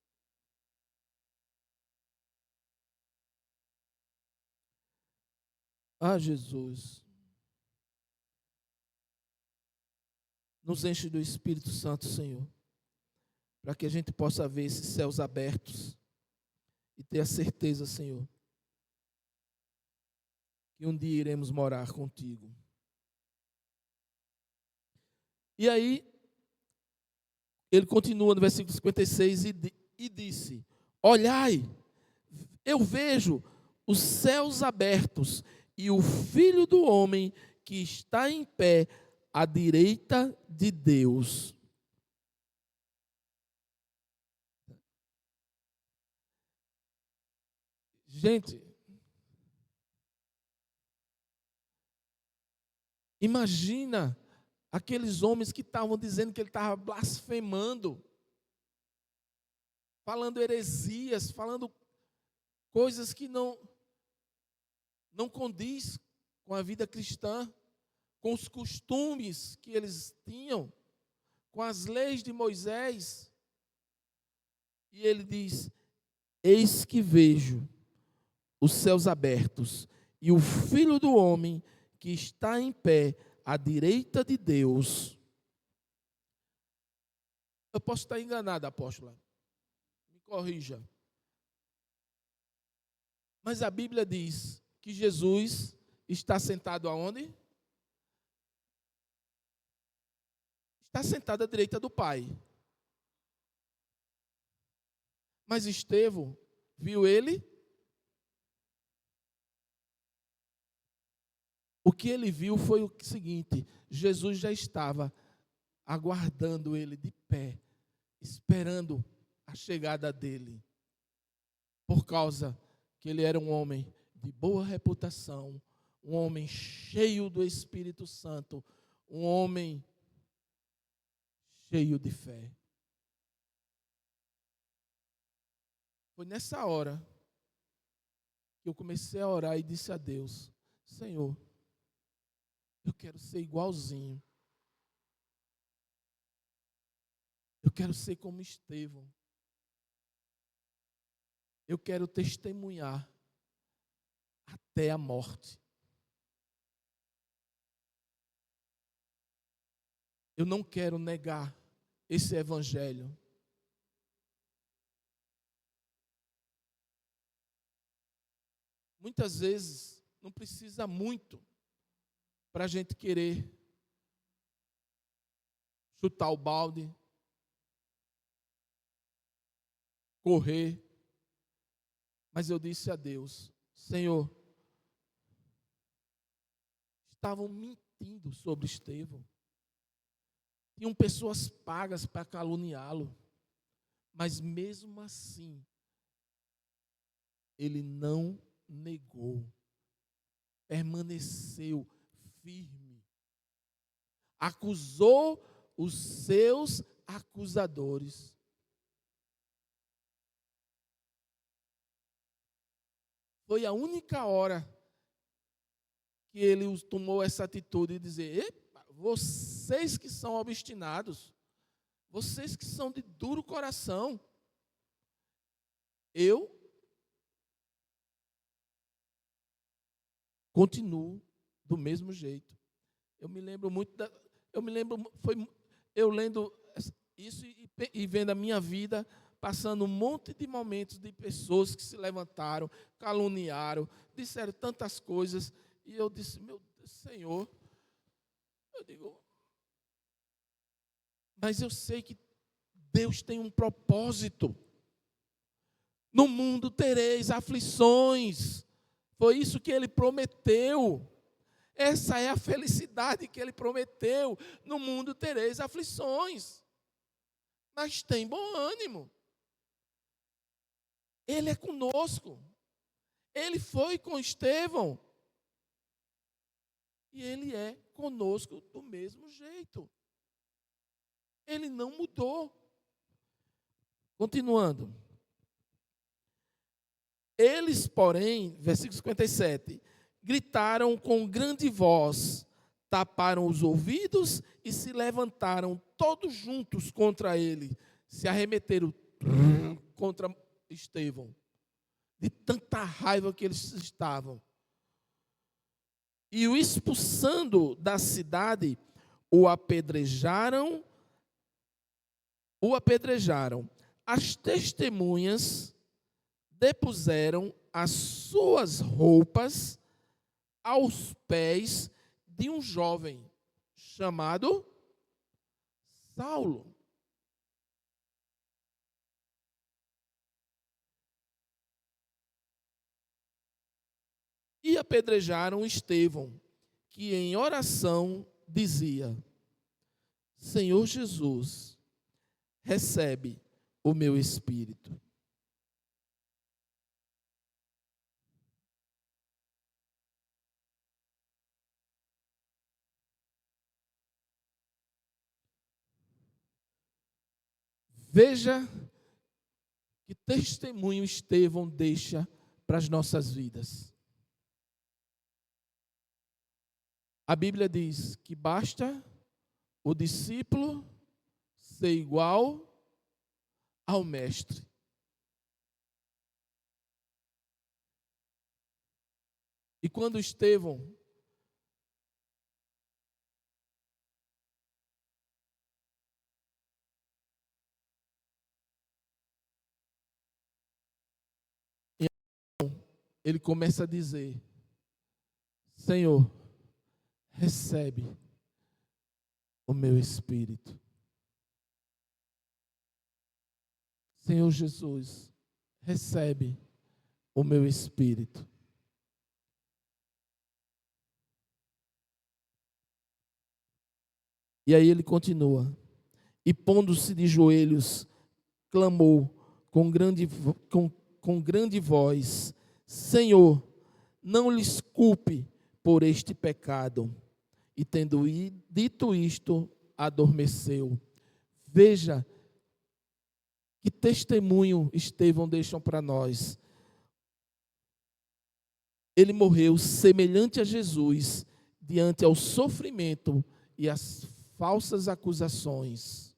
Ah, Jesus, nos enche do Espírito Santo, Senhor, para que a gente possa ver esses céus abertos e ter a certeza, Senhor, que um dia iremos morar contigo. E aí, ele continua no versículo 56 e disse: olhai, eu vejo os céus abertos e o Filho do Homem que está em pé à direita de Deus. Gente, imagina aqueles homens que estavam dizendo que ele estava blasfemando, falando heresias, falando coisas que não condiz com a vida cristã, com os costumes que eles tinham, com as leis de Moisés. E ele diz: eis que vejo os céus abertos e o Filho do Homem que está em pé à direita de Deus. Eu posso estar enganado, apóstola. Me corrija. Mas a Bíblia diz que Jesus está sentado aonde? Está sentado à direita do Pai. Mas Estevão viu ele? O que ele viu foi o seguinte: Jesus já estava aguardando ele de pé, esperando a chegada dele, por causa que ele era um homem de boa reputação, um homem cheio do Espírito Santo, um homem cheio de fé. Foi nessa hora que eu comecei a orar e disse a Deus: Senhor, eu quero ser igualzinho. Eu quero ser como Estevão. Eu quero testemunhar até a morte. Eu não quero negar esse evangelho. Muitas vezes não precisa muito para a gente querer chutar o balde, correr. Mas eu disse a Deus: Senhor, estavam mentindo sobre Estevão. Tinham pessoas pagas para caluniá-lo. Mas mesmo assim, ele não negou. Permaneceu firme. Acusou os seus acusadores. Foi a única hora que ele tomou essa atitude de dizer: epa, vocês que são obstinados, vocês que são de duro coração, eu continuo do mesmo jeito. Eu me lembro eu lendo isso e vendo a minha vida, passando um monte de momentos de pessoas que se levantaram, caluniaram, disseram tantas coisas, e eu disse: meu Senhor, eu digo, mas eu sei que Deus tem um propósito. No mundo tereis aflições. Foi isso que Ele prometeu. Essa é a felicidade que Ele prometeu. No mundo tereis aflições. Mas tem bom ânimo. Ele é conosco. Ele foi com Estevão. E Ele é conosco do mesmo jeito. Ele não mudou. Continuando. Eles, porém, versículo 57, gritaram com grande voz, taparam os ouvidos e se levantaram todos juntos contra ele. Se arremeteram contra Estevão, de tanta raiva que eles estavam. E o expulsando da cidade, o apedrejaram. As testemunhas depuseram as suas roupas aos pés de um jovem chamado Saulo. E apedrejaram Estevão, que em oração dizia: Senhor Jesus, recebe o meu espírito. Veja que testemunho Estevão deixa para as nossas vidas. A Bíblia diz que basta o discípulo ser igual ao mestre. E quando Estevão ele começa a dizer: Senhor, recebe o meu espírito. Senhor Jesus, recebe o meu espírito. E aí ele continua. E pondo-se de joelhos, clamou com grande voz: Senhor, não lhes culpe por este pecado. E tendo dito isto, adormeceu. Veja que testemunho Estevão deixa para nós. Ele morreu semelhante a Jesus, diante ao sofrimento e às falsas acusações.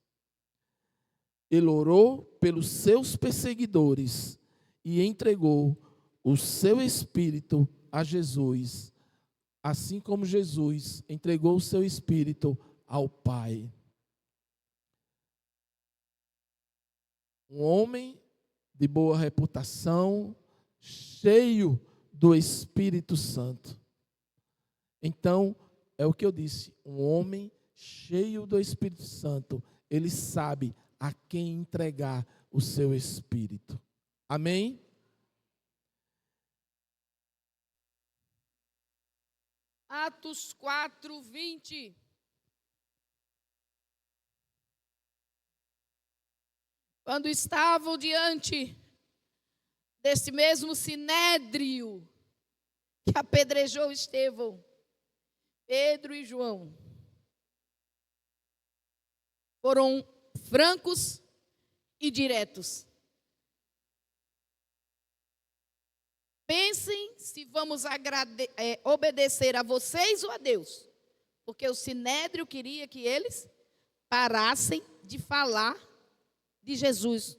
Ele orou pelos seus perseguidores e entregou o seu espírito a Jesus, assim como Jesus entregou o seu espírito ao Pai. Um homem de boa reputação, cheio do Espírito Santo. Então, é o que eu disse, um homem cheio do Espírito Santo, ele sabe a quem entregar o seu espírito. Amém? Atos 4, 20. Quando estavam diante desse mesmo sinédrio que apedrejou Estevão, Pedro e João foram francos e diretos. Pensem se vamos obedecer a vocês ou a Deus, porque o sinédrio queria que eles parassem de falar de Jesus.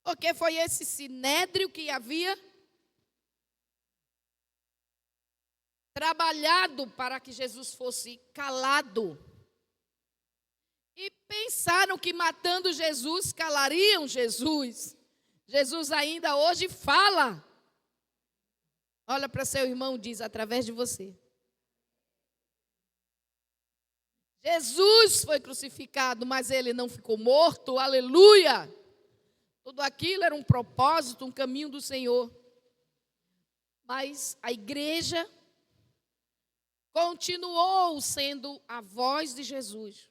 Porque foi esse sinédrio que havia trabalhado para que Jesus fosse calado. E pensaram que matando Jesus, calariam Jesus. Jesus ainda hoje fala. Olha para seu irmão, diz, através de você. Jesus foi crucificado, mas ele não ficou morto, aleluia. Tudo aquilo era um propósito, um caminho do Senhor. Mas a igreja continuou sendo a voz de Jesus.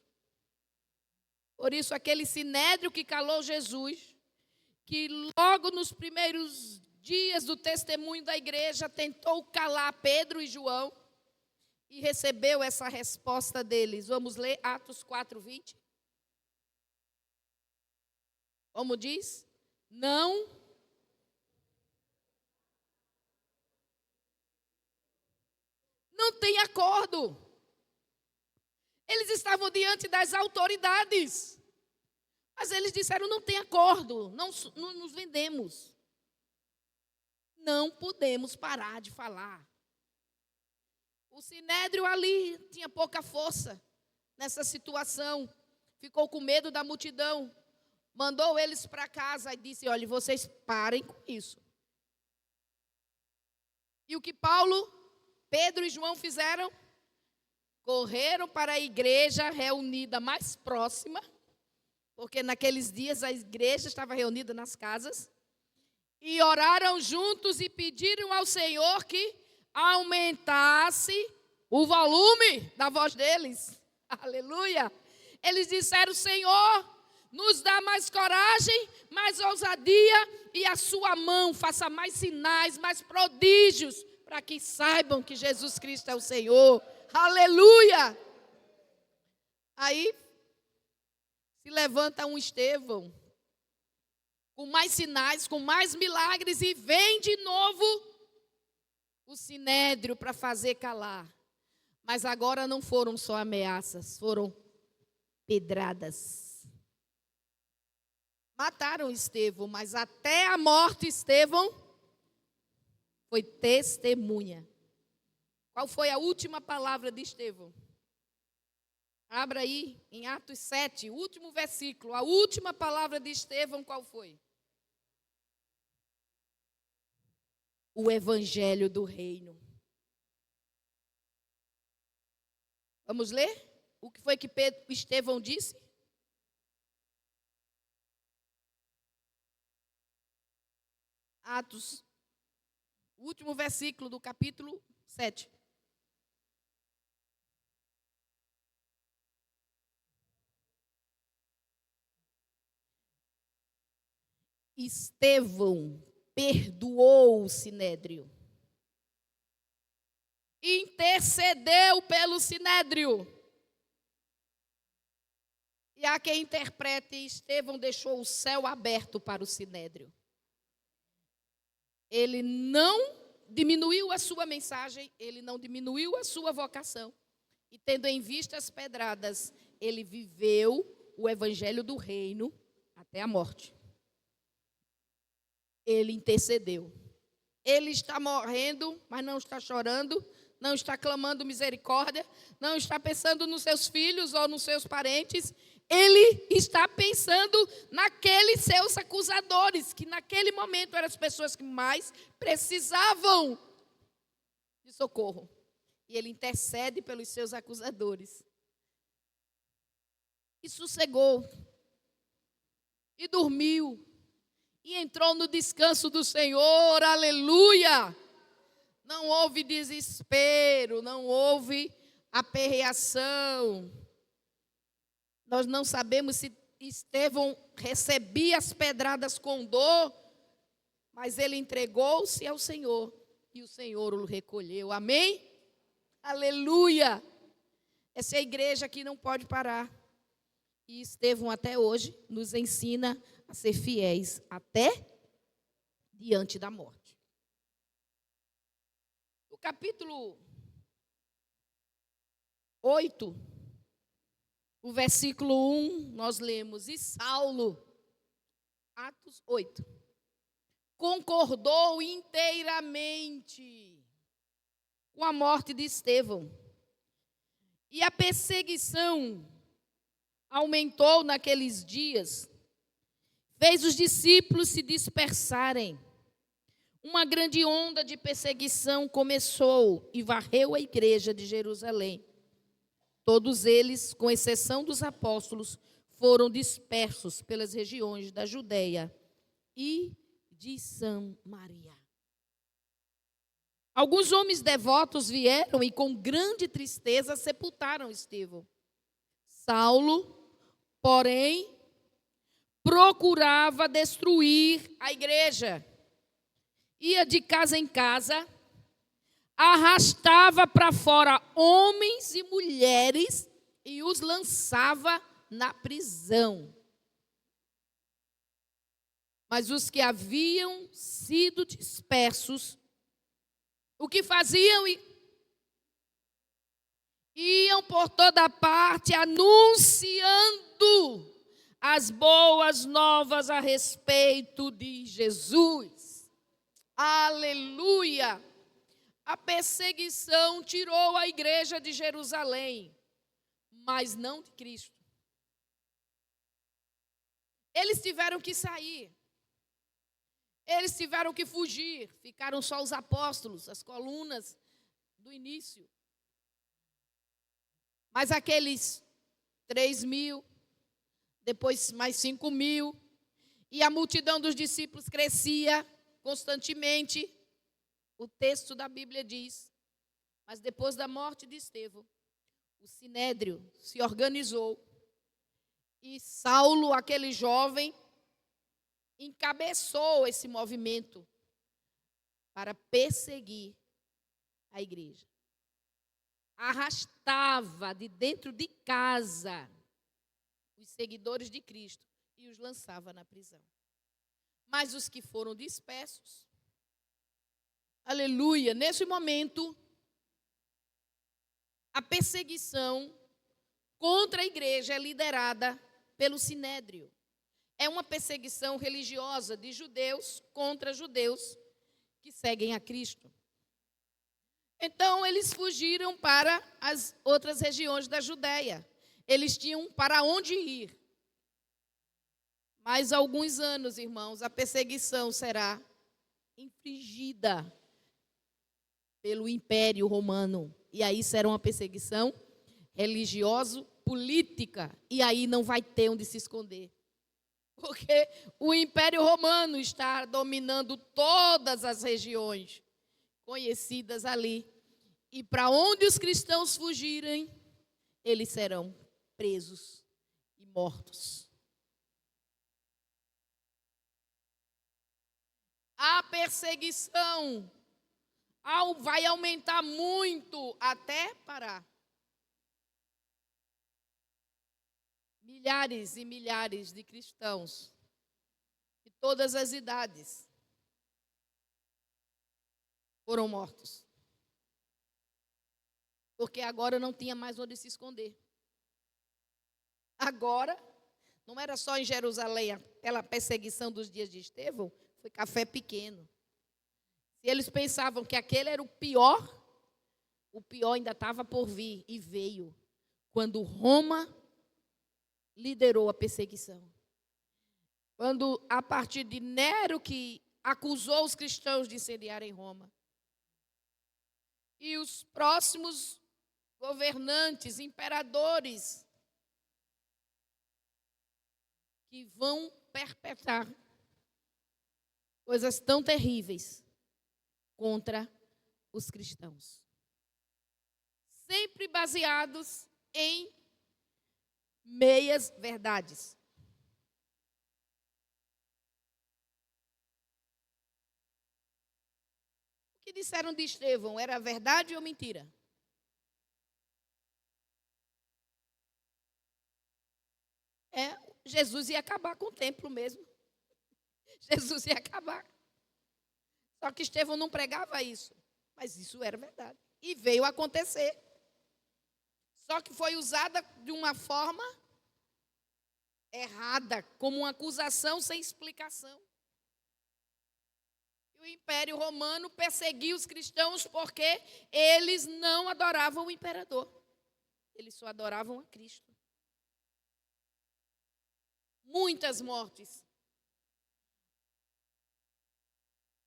Por isso, aquele sinédrio que calou Jesus, que logo nos primeiros dias do testemunho da igreja tentou calar Pedro e João, e recebeu essa resposta deles. Vamos ler Atos 4, 20. Como diz? Não tem acordo. Eles estavam diante das autoridades, mas eles disseram, não tem acordo, não nos vendemos. Não podemos parar de falar. O sinédrio ali tinha pouca força nessa situação. Ficou com medo da multidão. Mandou eles para casa e disse, olha, vocês parem com isso. E o que Paulo, Pedro e João fizeram? Correram para a igreja reunida mais próxima, porque naqueles dias a igreja estava reunida nas casas, e oraram juntos e pediram ao Senhor que aumentasse o volume da voz deles. Aleluia! Eles disseram, Senhor, nos dá mais coragem, mais ousadia, e a sua mão faça mais sinais, mais prodígios, para que saibam que Jesus Cristo é o Senhor. Aleluia! Aí se levanta um Estevão, com mais sinais, com mais milagres, e vem de novo o sinédrio para fazer calar. Mas agora não foram só ameaças, foram pedradas. Mataram Estevão, mas até a morte Estevão foi testemunha. Qual foi a última palavra de Estevão? Abra aí em Atos 7, o último versículo. A última palavra de Estevão qual foi? O evangelho do reino. Vamos ler? O que foi que Estevão disse? Atos, o último versículo do capítulo 7. Estevão, perdoou o sinédrio. Intercedeu pelo sinédrio. E há quem interprete: Estevão deixou o céu aberto para o sinédrio. Ele não diminuiu a sua mensagem, ele não diminuiu a sua vocação. E tendo em vista as pedradas, ele viveu o evangelho do reino até a morte. Ele intercedeu. Ele está morrendo, mas não está chorando, não está clamando misericórdia, não está pensando nos seus filhos ou nos seus parentes. Ele está pensando naqueles seus acusadores, que naquele momento eram as pessoas que mais precisavam de socorro. E ele intercede pelos seus acusadores. E sossegou. E dormiu. E entrou no descanso do Senhor. Aleluia! Não houve desespero, não houve aperreação. Nós não sabemos se Estevão recebia as pedradas com dor, mas ele entregou-se ao Senhor e o Senhor o recolheu. Amém? Aleluia! Essa é a igreja que não pode parar. E Estevão até hoje nos ensina a ser fiéis até diante da morte. No capítulo 8, o versículo 1, nós lemos: E Saulo, Atos 8, concordou inteiramente com a morte de Estevão. E a perseguição aumentou naqueles dias, fez os discípulos se dispersarem. Uma grande onda de perseguição começou e varreu a igreja de Jerusalém. Todos eles, com exceção dos apóstolos, foram dispersos pelas regiões da Judeia e de Samaria. Alguns homens devotos vieram e com grande tristeza sepultaram Estevão. Saulo, porém, procurava destruir a igreja. Ia de casa em casa, arrastava para fora homens e mulheres e os lançava na prisão. Mas os que haviam sido dispersos, o que faziam? Iam por toda parte anunciando as boas novas a respeito de Jesus. Aleluia! A perseguição tirou a igreja de Jerusalém, mas não de Cristo. Eles tiveram que sair. Eles tiveram que fugir. Ficaram só os apóstolos, as colunas do início. Mas aqueles 3.000, depois mais 5.000, e a multidão dos discípulos crescia constantemente. O texto da Bíblia diz: mas depois da morte de Estevão, o sinédrio se organizou e Saulo, aquele jovem, encabeçou esse movimento para perseguir a igreja. Arrastava de dentro de casa os seguidores de Cristo e os lançava na prisão. Mas os que foram dispersos, aleluia, nesse momento, a perseguição contra a igreja é liderada pelo sinédrio. É uma perseguição religiosa de judeus contra judeus que seguem a Cristo. Então, eles fugiram para as outras regiões da Judéia. Eles tinham para onde ir. Mas, há alguns anos, irmãos, a perseguição será infligida pelo Império Romano. E aí será uma perseguição religioso-política. E aí não vai ter onde se esconder. Porque o Império Romano está dominando todas as regiões conhecidas ali. E para onde os cristãos fugirem, eles serão presos e mortos. a perseguição vai aumentar muito até parar. Milhares e milhares de cristãos de todas as idades foram mortos. Porque agora não tinha mais onde se esconder. Agora, não era só em Jerusalém, aquela perseguição dos dias de Estevão, foi café pequeno. Se eles pensavam que aquele era o pior ainda estava por vir e veio quando Roma liderou a perseguição. Quando, a partir de Nero, que acusou os cristãos de incendiarem Roma, e os próximos governantes, imperadores, que vão perpetrar coisas tão terríveis contra os cristãos. Sempre baseados em meias verdades. O que disseram de Estevão era verdade ou mentira? Jesus ia acabar com o templo mesmo. Jesus ia acabar. Só que Estevão não pregava isso. Mas isso era verdade. E veio acontecer. Só que foi usada de uma forma errada, como uma acusação sem explicação. E o Império Romano perseguiu os cristãos porque eles não adoravam o imperador. Eles só adoravam a Cristo. Muitas mortes.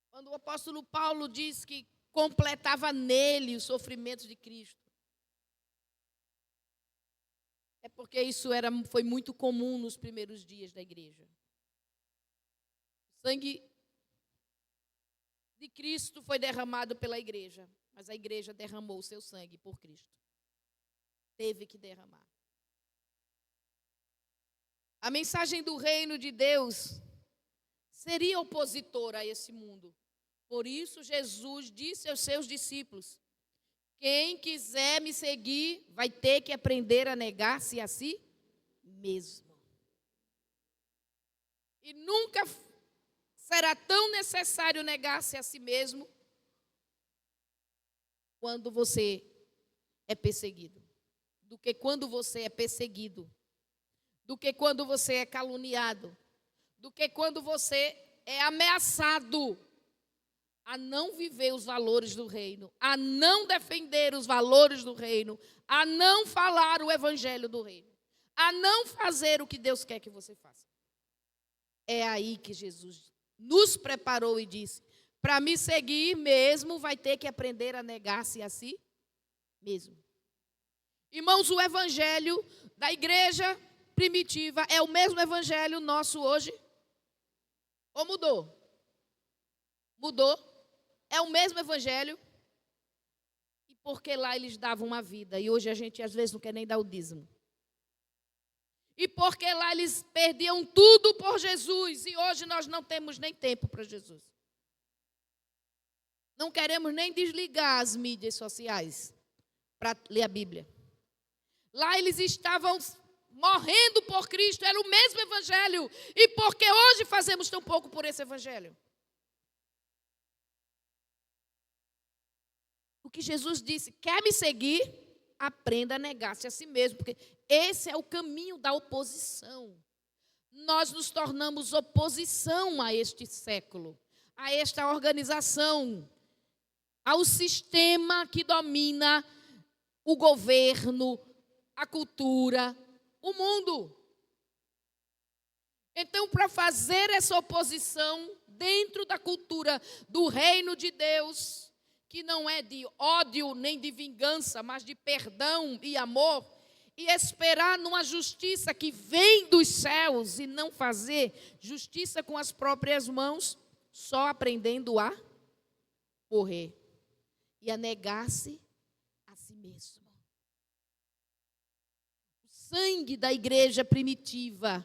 Quando o apóstolo Paulo diz que completava nele os sofrimentos de Cristo, é porque isso foi muito comum nos primeiros dias da igreja. O sangue de Cristo foi derramado pela igreja, mas a igreja derramou o seu sangue por Cristo. Teve que derramar. A mensagem do reino de Deus seria opositora a esse mundo. Por isso, Jesus disse aos seus discípulos: quem quiser me seguir vai ter que aprender a negar-se a si mesmo. E nunca será tão necessário negar-se a si mesmo quando você é perseguido, do que quando você é perseguido, do que quando você é caluniado, do que quando você é ameaçado a não viver os valores do reino, a não defender os valores do reino, a não falar o evangelho do reino, a não fazer o que Deus quer que você faça. É aí que Jesus nos preparou e disse: para me seguir mesmo, vai ter que aprender a negar-se a si mesmo. Irmãos, o evangelho da igreja primitiva é o mesmo evangelho nosso hoje? Ou mudou? Mudou? É o mesmo evangelho? E porque lá eles davam uma vida, e hoje a gente às vezes não quer nem dar o dízimo. E porque lá eles perdiam tudo por Jesus, e hoje nós não temos nem tempo para Jesus. Não queremos nem desligar as mídias sociais para ler a Bíblia. Lá eles estavam morrendo por Cristo, era o mesmo evangelho. E por que hoje fazemos tão pouco por esse evangelho? O que Jesus disse: quer me seguir? Aprenda a negar-se a si mesmo, porque esse é o caminho da oposição. Nós nos tornamos oposição a este século, a esta organização, ao sistema que domina o governo, a cultura, o mundo. Então, para fazer essa oposição dentro da cultura do reino de Deus, que não é de ódio nem de vingança, mas de perdão e amor, e esperar numa justiça que vem dos céus e não fazer justiça com as próprias mãos, só aprendendo a morrer e a negar-se a si mesmo. O sangue da igreja primitiva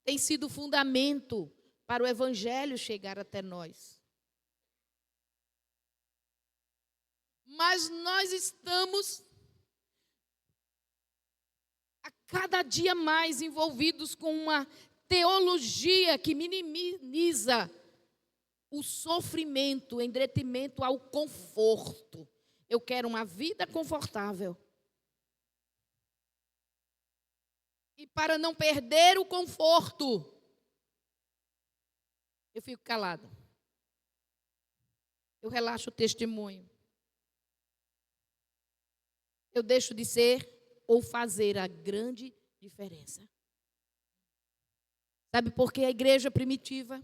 tem sido fundamento para o evangelho chegar até nós. Mas nós estamos a cada dia mais envolvidos com uma teologia que minimiza o sofrimento em detrimento ao conforto. Eu quero uma vida confortável. E para não perder o conforto, eu fico calado. Eu relaxo o testemunho. Eu deixo de ser ou fazer a grande diferença. Sabe por que a igreja primitiva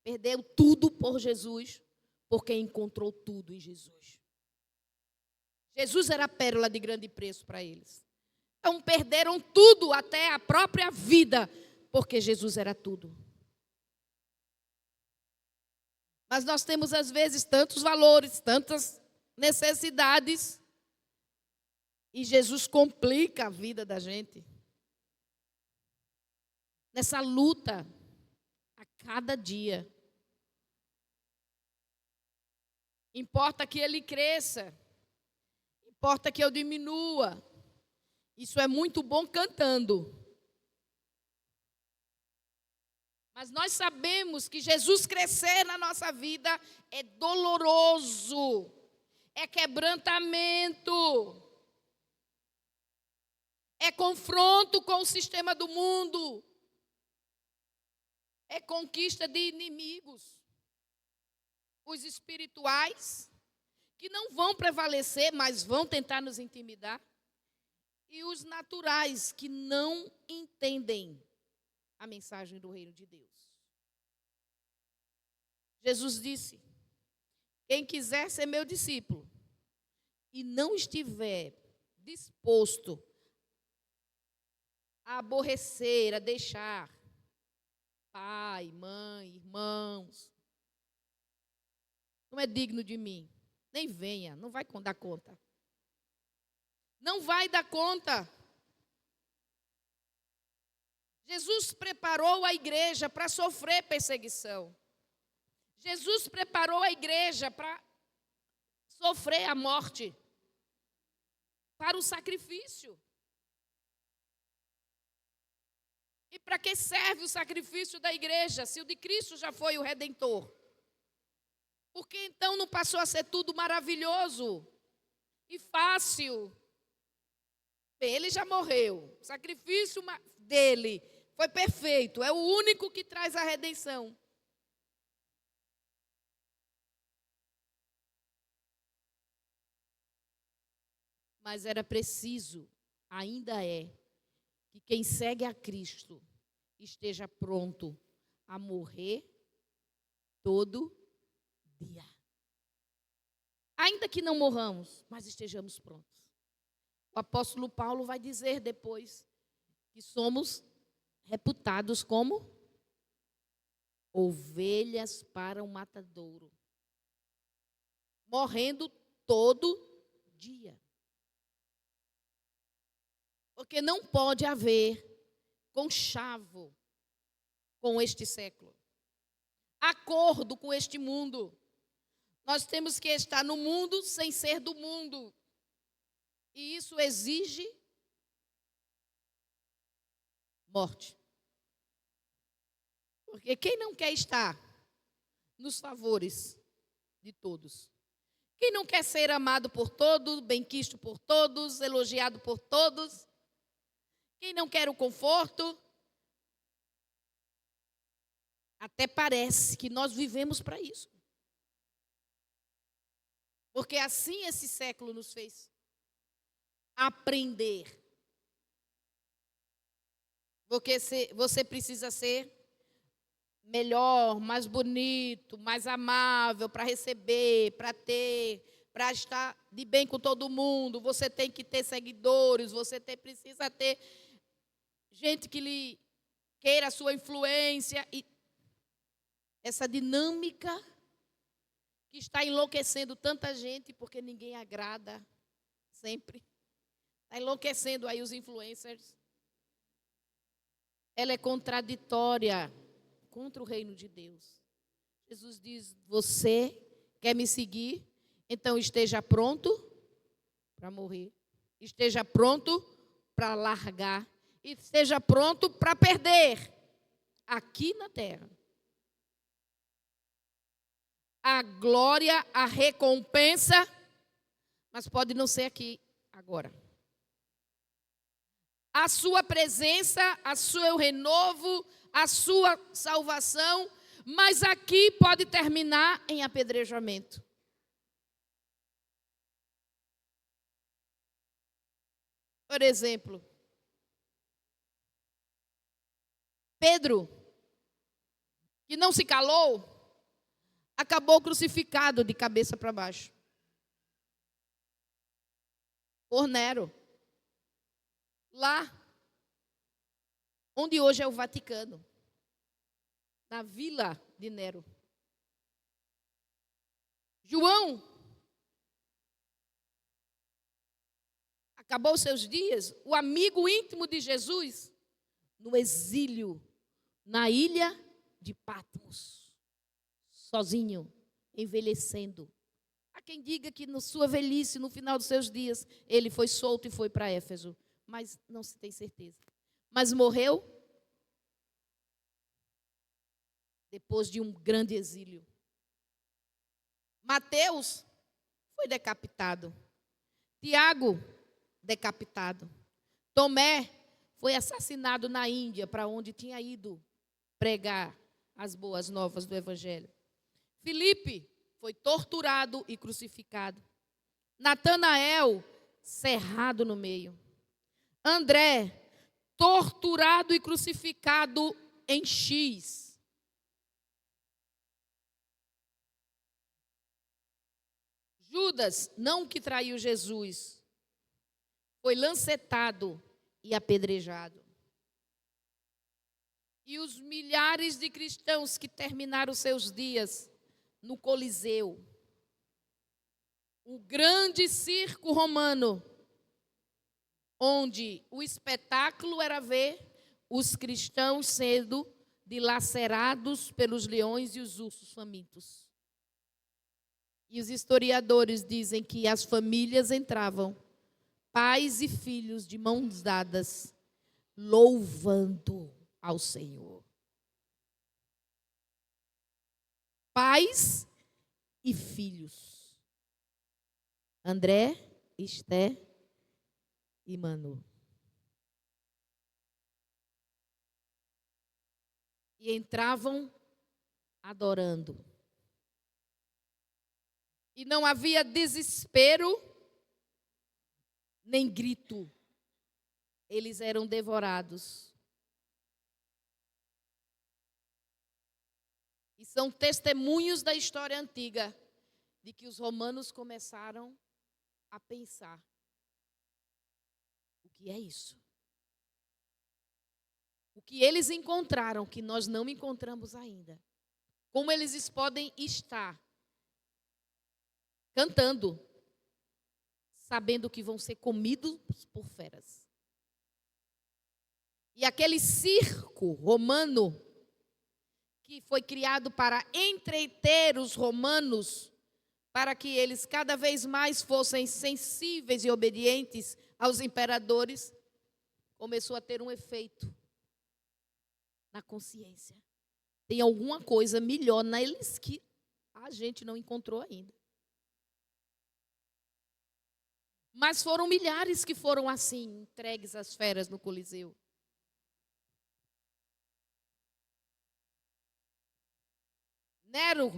perdeu tudo por Jesus? Porque encontrou tudo em Jesus. Jesus era a pérola de grande preço para eles. Então perderam tudo, até a própria vida, porque Jesus era tudo. Mas nós temos às vezes tantos valores, tantas necessidades, e Jesus complica a vida da gente. Nessa luta, a cada dia. Importa que ele cresça, importa que eu diminua. Isso é muito bom cantando. Mas nós sabemos que Jesus crescer na nossa vida é doloroso, é quebrantamento, é confronto com o sistema do mundo, é conquista de inimigos. Os espirituais, que não vão prevalecer, mas vão tentar nos intimidar. E os naturais, que não entendem a mensagem do reino de Deus. Jesus disse: quem quiser ser meu discípulo e não estiver disposto a aborrecer, a deixar pai, mãe, irmãos, não é digno de mim. Nem venha, não vai dar conta. Não vai dar conta. Jesus preparou a igreja para sofrer perseguição. Jesus preparou a igreja para sofrer a morte, para o sacrifício. E para que serve o sacrifício da igreja, se o de Cristo já foi o Redentor? Porque então não passou a ser tudo maravilhoso e fácil? Ele já morreu, o sacrifício dele foi perfeito, é o único que traz a redenção. Mas era preciso, ainda é, que quem segue a Cristo esteja pronto a morrer todo dia. Ainda que não morramos, mas estejamos prontos. O apóstolo Paulo vai dizer depois que somos reputados como ovelhas para o matadouro, morrendo todo dia. Porque não pode haver conchavo com este século, acordo com este mundo. Nós temos que estar no mundo sem ser do mundo. E isso exige morte. Porque quem não quer estar nos favores de todos? Quem não quer ser amado por todos, benquisto por todos, elogiado por todos? Quem não quer o conforto? Até parece que nós vivemos para isso. Porque assim esse século nos fez aprender. Porque você precisa ser melhor, mais bonito, mais amável para receber, para ter, para estar de bem com todo mundo. Você tem que ter seguidores, você precisa ter gente que lhe queira a sua influência. E essa dinâmica que está enlouquecendo tanta gente, porque ninguém agrada sempre. Está enlouquecendo aí os influencers. Ela é contraditória contra o reino de Deus. Jesus diz: você quer me seguir? Então esteja pronto para morrer. Esteja pronto para largar. Esteja pronto para perder aqui na terra. A glória, a recompensa, mas pode não ser aqui agora. A sua presença, o seu renovo, a sua salvação, mas aqui pode terminar em apedrejamento. Por exemplo, Pedro, que não se calou, acabou crucificado de cabeça para baixo por Nero, lá onde hoje é o Vaticano, na vila de Nero. João acabou seus dias, o amigo íntimo de Jesus, no exílio, na ilha de Patmos, sozinho, envelhecendo. Há quem diga que na sua velhice, no final dos seus dias, ele foi solto e foi para Éfeso, mas não se tem certeza. Mas morreu depois de um grande exílio. Mateus foi decapitado. Tiago, decapitado. Tomé foi assassinado na Índia, para onde tinha ido pregar as boas novas do Evangelho. Filipe foi torturado e crucificado. Natanael, cerrado no meio. André, torturado e crucificado em X. Judas, não que traiu Jesus, foi lancetado e apedrejado. E os milhares de cristãos que terminaram seus dias no Coliseu, o grande circo romano, onde o espetáculo era ver os cristãos sendo dilacerados pelos leões e os ursos famintos. E os historiadores dizem que as famílias entravam, pais e filhos de mãos dadas, louvando ao Senhor. Pais e filhos. André, Esté e Manu. E entravam adorando. E não havia desespero, nem grito. Eles eram devorados. E são testemunhos da história antiga, de que os romanos começaram a pensar: o que é isso? O que eles encontraram que nós não encontramos ainda? Como eles podem estar cantando, sabendo que vão ser comidos por feras? E aquele circo romano, que foi criado para entreter os romanos, para que eles cada vez mais fossem sensíveis e obedientes aos imperadores, começou a ter um efeito na consciência. Tem alguma coisa melhor neles que a gente não encontrou ainda. Mas foram milhares que foram assim, entregues às feras no Coliseu. Nero,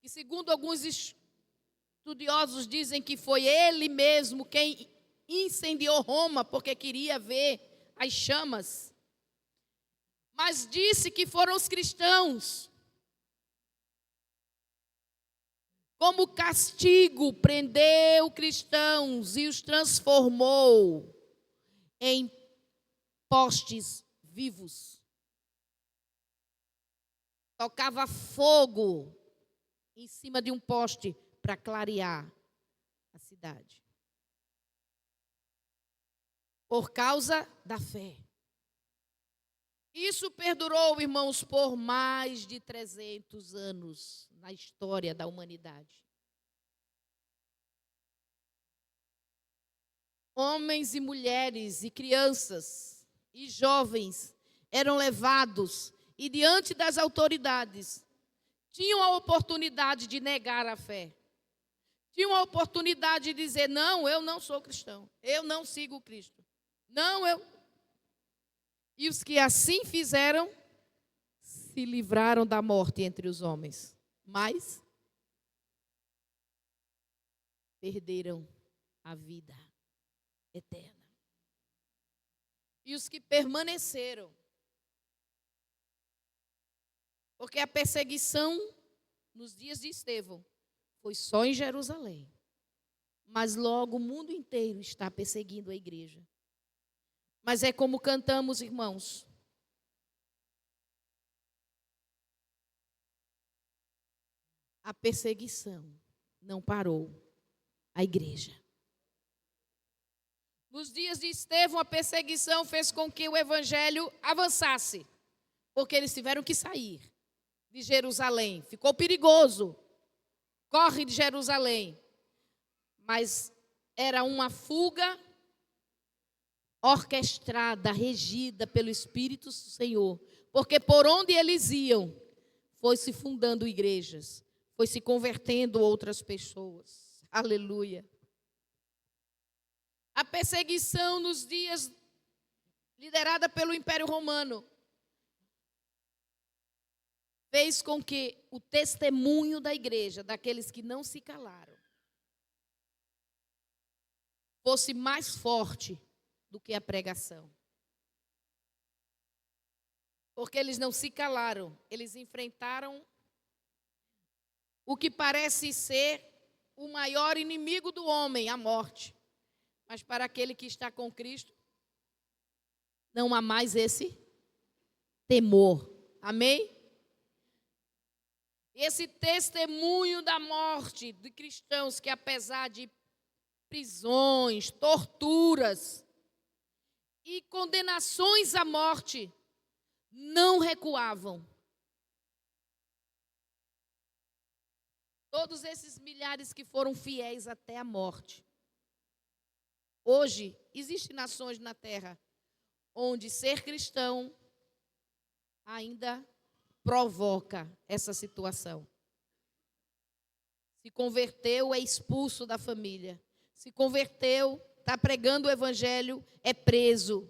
que segundo alguns estudiosos dizem que foi ele mesmo quem incendiou Roma, porque queria ver as chamas. Mas disse que foram os cristãos. Como castigo, prendeu cristãos e os transformou em postes vivos. Tocava fogo em cima de um poste para clarear a cidade. Por causa da fé. Isso perdurou, irmãos, por mais de 300 anos na história da humanidade. homens e mulheres e crianças e jovens eram levados e diante das autoridades tinham a oportunidade de negar a fé. Tinham a oportunidade de dizer: não, eu não sou cristão, eu não sigo Cristo. Não, eu. E os que assim fizeram se livraram da morte entre os homens, mas perderam a vida eterna. E os que permaneceram, porque a perseguição nos dias de Estevão foi só em Jerusalém, mas logo o mundo inteiro está perseguindo a igreja. Mas é como cantamos, irmãos. A perseguição não parou a igreja. Nos dias de Estevão, a perseguição fez com que o evangelho avançasse, porque eles tiveram que sair de Jerusalém. Ficou perigoso. Corre de Jerusalém. Mas era uma fuga orquestrada, regida pelo Espírito do Senhor. Porque por onde eles iam, foi se fundando igrejas, foi se convertendo outras pessoas. Aleluia. A perseguição nos dias liderada pelo Império Romano fez com que o testemunho da igreja, daqueles que não se calaram, fosse mais forte do que a pregação. Porque eles não se calaram, eles enfrentaram o que parece ser o maior inimigo do homem, a morte. Mas para aquele que está com Cristo, não há mais esse temor. Amém? Esse testemunho da morte de cristãos que, apesar de prisões, torturas e condenações à morte, não recuavam. Todos esses milhares que foram fiéis até a morte. Hoje, existem nações na terra onde ser cristão ainda provoca essa situação. Se converteu, é expulso da família. Se converteu, está pregando o evangelho, é preso.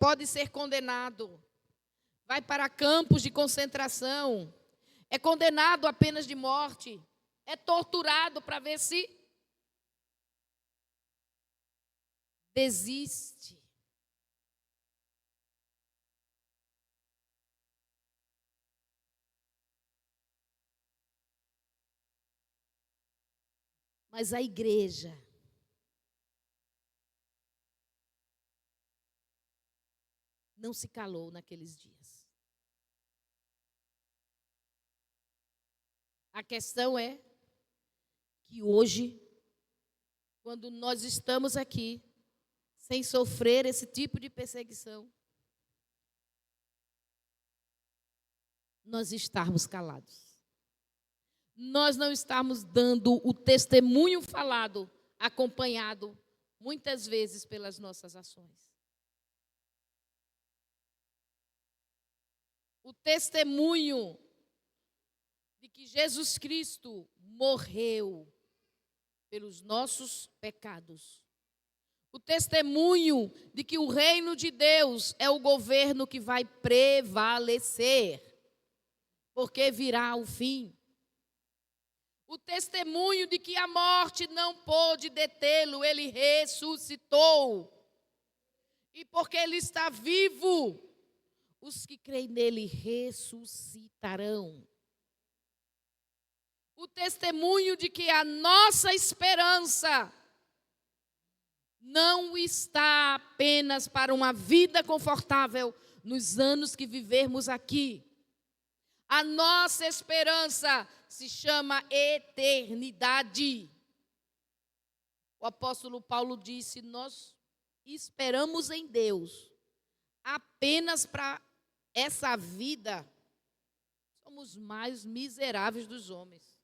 Pode ser condenado. Vai para campos de concentração. É condenado a penas de morte. É torturado para ver se desiste. Mas a igreja não se calou naqueles dias. A questão é que hoje, quando nós estamos aqui, sem sofrer esse tipo de perseguição, nós estarmos calados. Nós não estamos dando o testemunho falado, acompanhado, muitas vezes, pelas nossas ações. O testemunho de que Jesus Cristo morreu pelos nossos pecados. O testemunho de que o reino de Deus é o governo que vai prevalecer, porque virá o fim. O testemunho de que a morte não pôde detê-lo, ele ressuscitou. E porque ele está vivo, os que creem nele ressuscitarão. O testemunho de que a nossa esperança não está apenas para uma vida confortável nos anos que vivermos aqui. A nossa esperança se chama eternidade. O apóstolo Paulo disse: nós esperamos em Deus apenas para essa vida. Somos mais miseráveis dos homens.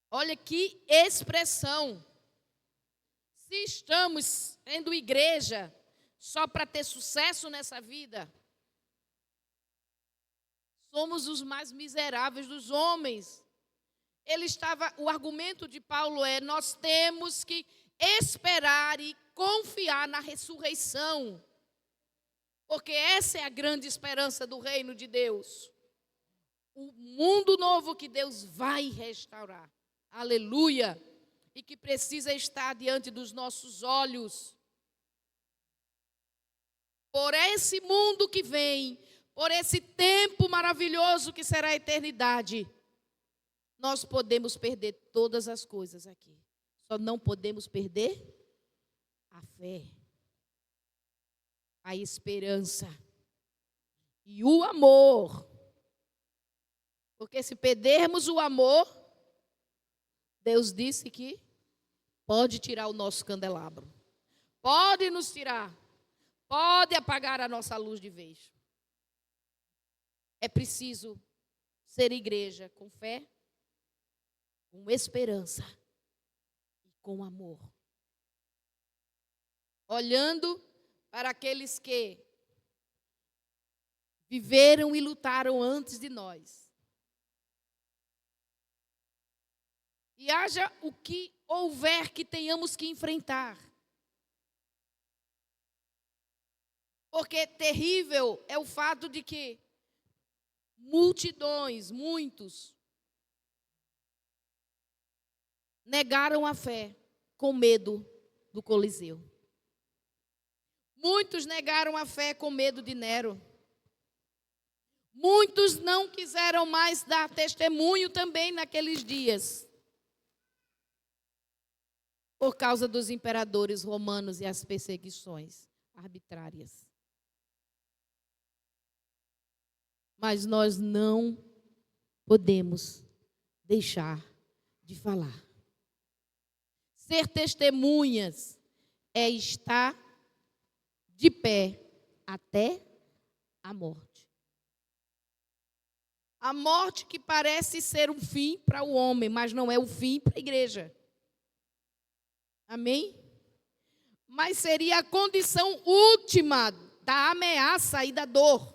Olha que expressão. Se estamos sendo igreja só para ter sucesso nessa vida, somos os mais miseráveis dos homens. O argumento de Paulo é: nós temos que esperar e confiar na ressurreição, porque essa é a grande esperança do reino de Deus. O mundo novo que Deus vai restaurar. Aleluia! E que precisa estar diante dos nossos olhos. Por esse mundo que vem, por esse tempo maravilhoso que será a eternidade, nós podemos perder todas as coisas aqui. Só não podemos perder a fé, a esperança e o amor. Porque se perdermos o amor, Deus disse que pode tirar o nosso candelabro. Pode nos tirar. Pode apagar a nossa luz de vez. É preciso ser igreja com fé, com esperança e com amor. Olhando para aqueles que viveram e lutaram antes de nós. E haja o que houver que tenhamos que enfrentar. Porque terrível é o fato de que multidões, muitos, negaram a fé com medo do Coliseu. Muitos negaram a fé com medo de Nero. Muitos não quiseram mais dar testemunho também naqueles dias, por causa dos imperadores romanos e as perseguições arbitrárias. Mas nós não podemos deixar de falar. Ser testemunhas é estar de pé até a morte. A morte que parece ser um fim para o homem, mas não é o fim para a igreja. Amém? Mas seria a condição última da ameaça e da dor.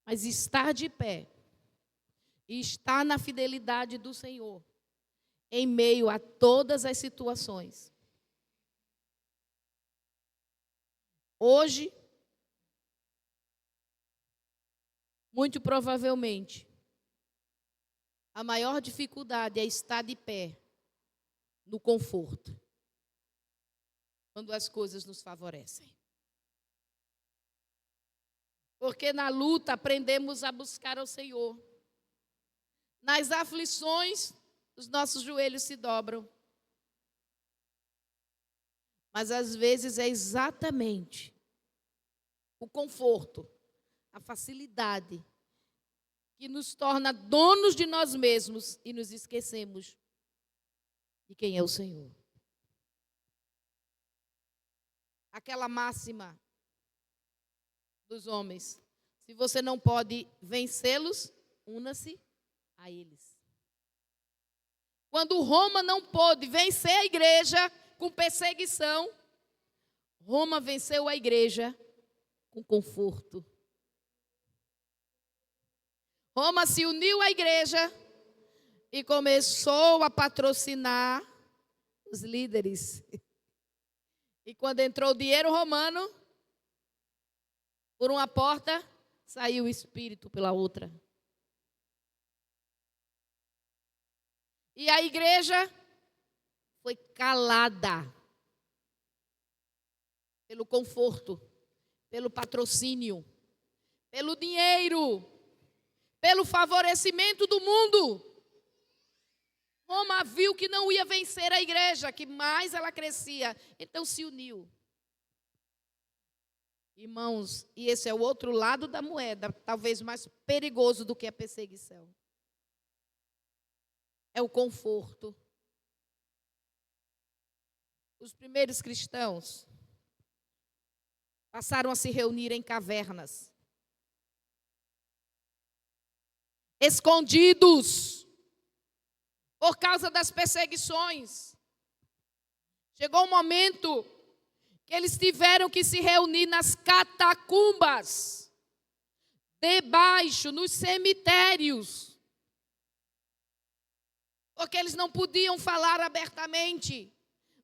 Mas estar de pé e estar na fidelidade do Senhor, em meio a todas as situações. Hoje, muito provavelmente, a maior dificuldade é estar de pé no conforto, quando as coisas nos favorecem. Porque na luta aprendemos a buscar ao Senhor. Nas aflições, os nossos joelhos se dobram. Mas às vezes é exatamente o conforto, a facilidade, que nos torna donos de nós mesmos e nos esquecemos de quem é o Senhor. Aquela máxima dos homens: se você não pode vencê-los, una-se a eles. Quando Roma não pôde vencer a igreja com perseguição, Roma venceu a igreja com conforto. Roma se uniu à igreja e começou a patrocinar os líderes. E quando entrou o dinheiro romano, por uma porta, saiu o espírito pela outra. E a igreja foi calada pelo conforto, pelo patrocínio, pelo dinheiro, pelo favorecimento do mundo. Roma viu que não ia vencer a igreja, que mais ela crescia, então se uniu. Irmãos, e esse é o outro lado da moeda, talvez mais perigoso do que a perseguição. É o conforto. Os primeiros cristãos passaram a se reunir em cavernas, escondidos, por causa das perseguições. Chegou um momento que eles tiveram que se reunir nas catacumbas, debaixo, nos cemitérios, porque eles não podiam falar abertamente,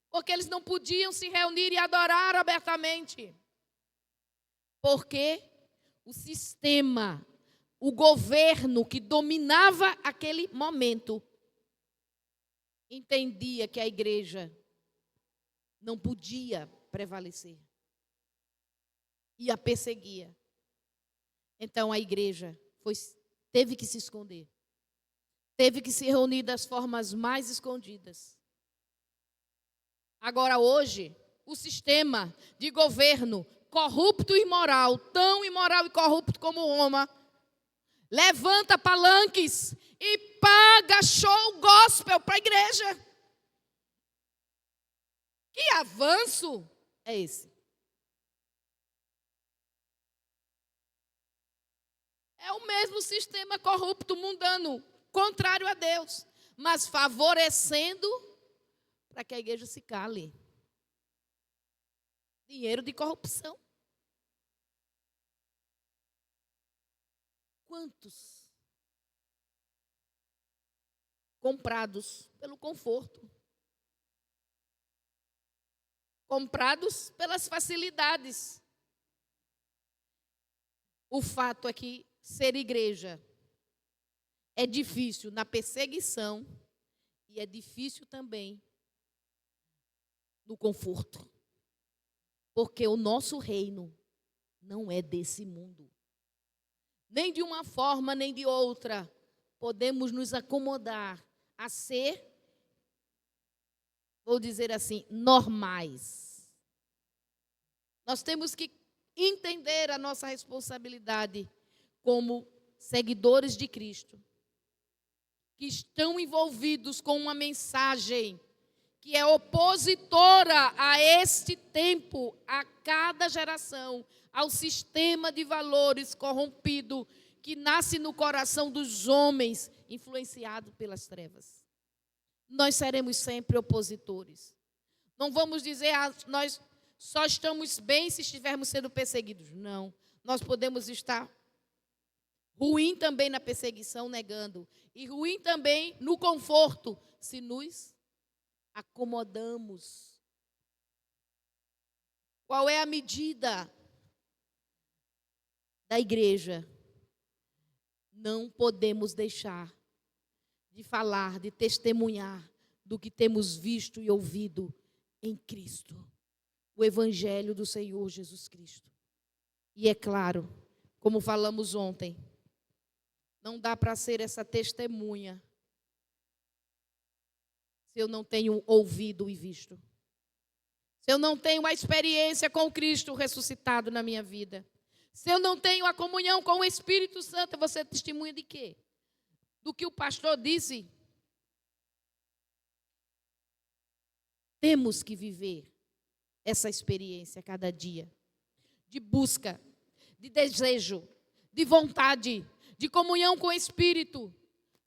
porque eles não podiam se reunir e adorar abertamente, porque o sistema, o governo que dominava aquele momento, entendia que a igreja não podia prevalecer e a perseguia. Então a igreja teve que se esconder, teve que se reunir das formas mais escondidas. Agora hoje, o sistema de governo corrupto e imoral, tão imoral e corrupto como Roma, levanta palanques e paga show gospel para a igreja. Que avanço é esse? É o mesmo sistema corrupto, mundano, contrário a Deus, mas favorecendo para que a igreja se cale. Dinheiro de corrupção. Quantos comprados pelo conforto? Comprados pelas facilidades. O fato é que ser igreja é difícil na perseguição e é difícil também no conforto. Porque o nosso reino não é desse mundo. Nem de uma forma, nem de outra, podemos nos acomodar a ser, vou dizer assim, normais. Nós temos que entender a nossa responsabilidade como seguidores de Cristo, que estão envolvidos com uma mensagem que é opositora a este tempo, a cada geração, ao sistema de valores corrompido que nasce no coração dos homens, influenciado pelas trevas. Nós seremos sempre opositores. Não vamos dizer, nós só estamos bem se estivermos sendo perseguidos. Não, nós podemos estar ruim também na perseguição, negando, e ruim também no conforto, se nos acomodamos. Qual é a medida da igreja? Não podemos deixar de falar, de testemunhar do que temos visto e ouvido em Cristo, o Evangelho do Senhor Jesus Cristo. E é claro, como falamos ontem, não dá para ser essa testemunha se eu não tenho ouvido e visto. Se eu não tenho a experiência com o Cristo ressuscitado na minha vida. Se eu não tenho a comunhão com o Espírito Santo, você é testemunha de quê? Do que o pastor disse. Temos que viver essa experiência a cada dia. De busca, de desejo, de vontade, de comunhão com o Espírito,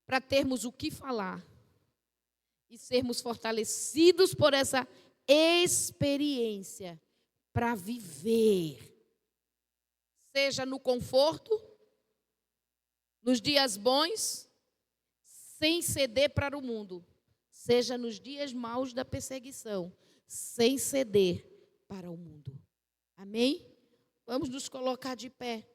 para termos o que falar e sermos fortalecidos por essa experiência para viver, seja no conforto, nos dias bons, sem ceder para o mundo, seja nos dias maus da perseguição, sem ceder para o mundo. Amém? Vamos nos colocar de pé.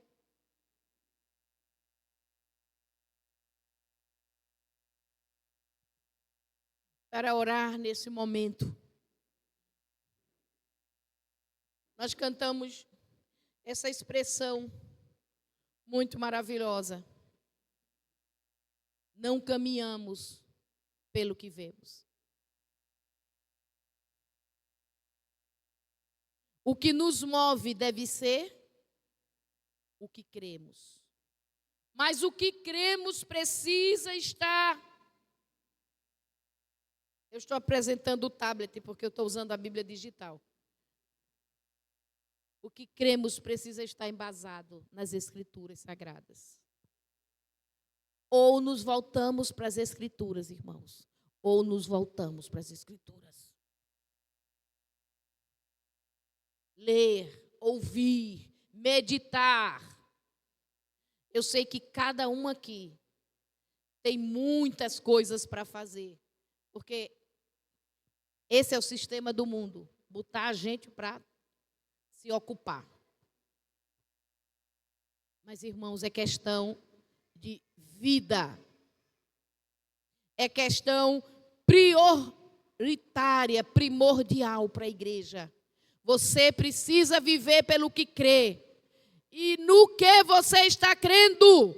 Para orar nesse momento. Nós cantamos essa expressão muito maravilhosa. Não caminhamos pelo que vemos. O que nos move deve ser o que cremos. Mas o que cremos precisa estar. Eu estou apresentando o tablet porque eu estou usando a Bíblia digital. O que cremos precisa estar embasado nas Escrituras Sagradas. Ou nos voltamos para as Escrituras, irmãos, ou nos voltamos para as Escrituras. Ler, ouvir, meditar. Eu sei que cada um aqui tem muitas coisas para fazer, porque esse é o sistema do mundo, botar a gente para se ocupar. Mas, irmãos, é questão de vida. É questão prioritária, primordial para a igreja. Você precisa viver pelo que crê. E no que você está crendo?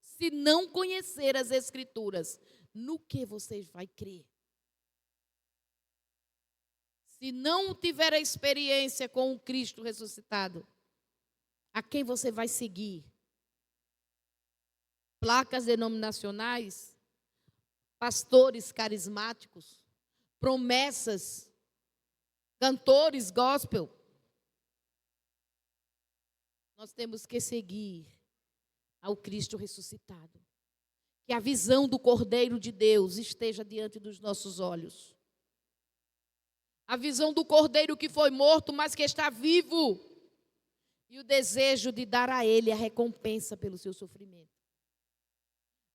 Se não conhecer as Escrituras, no que você vai crer? Se não tiver a experiência com o Cristo ressuscitado, a quem você vai seguir? Placas denominacionais? Pastores carismáticos? Promessas? Cantores gospel? Nós temos que seguir ao Cristo ressuscitado. Que a visão do Cordeiro de Deus esteja diante dos nossos olhos. A visão do Cordeiro que foi morto, mas que está vivo. E o desejo de dar a Ele a recompensa pelo seu sofrimento.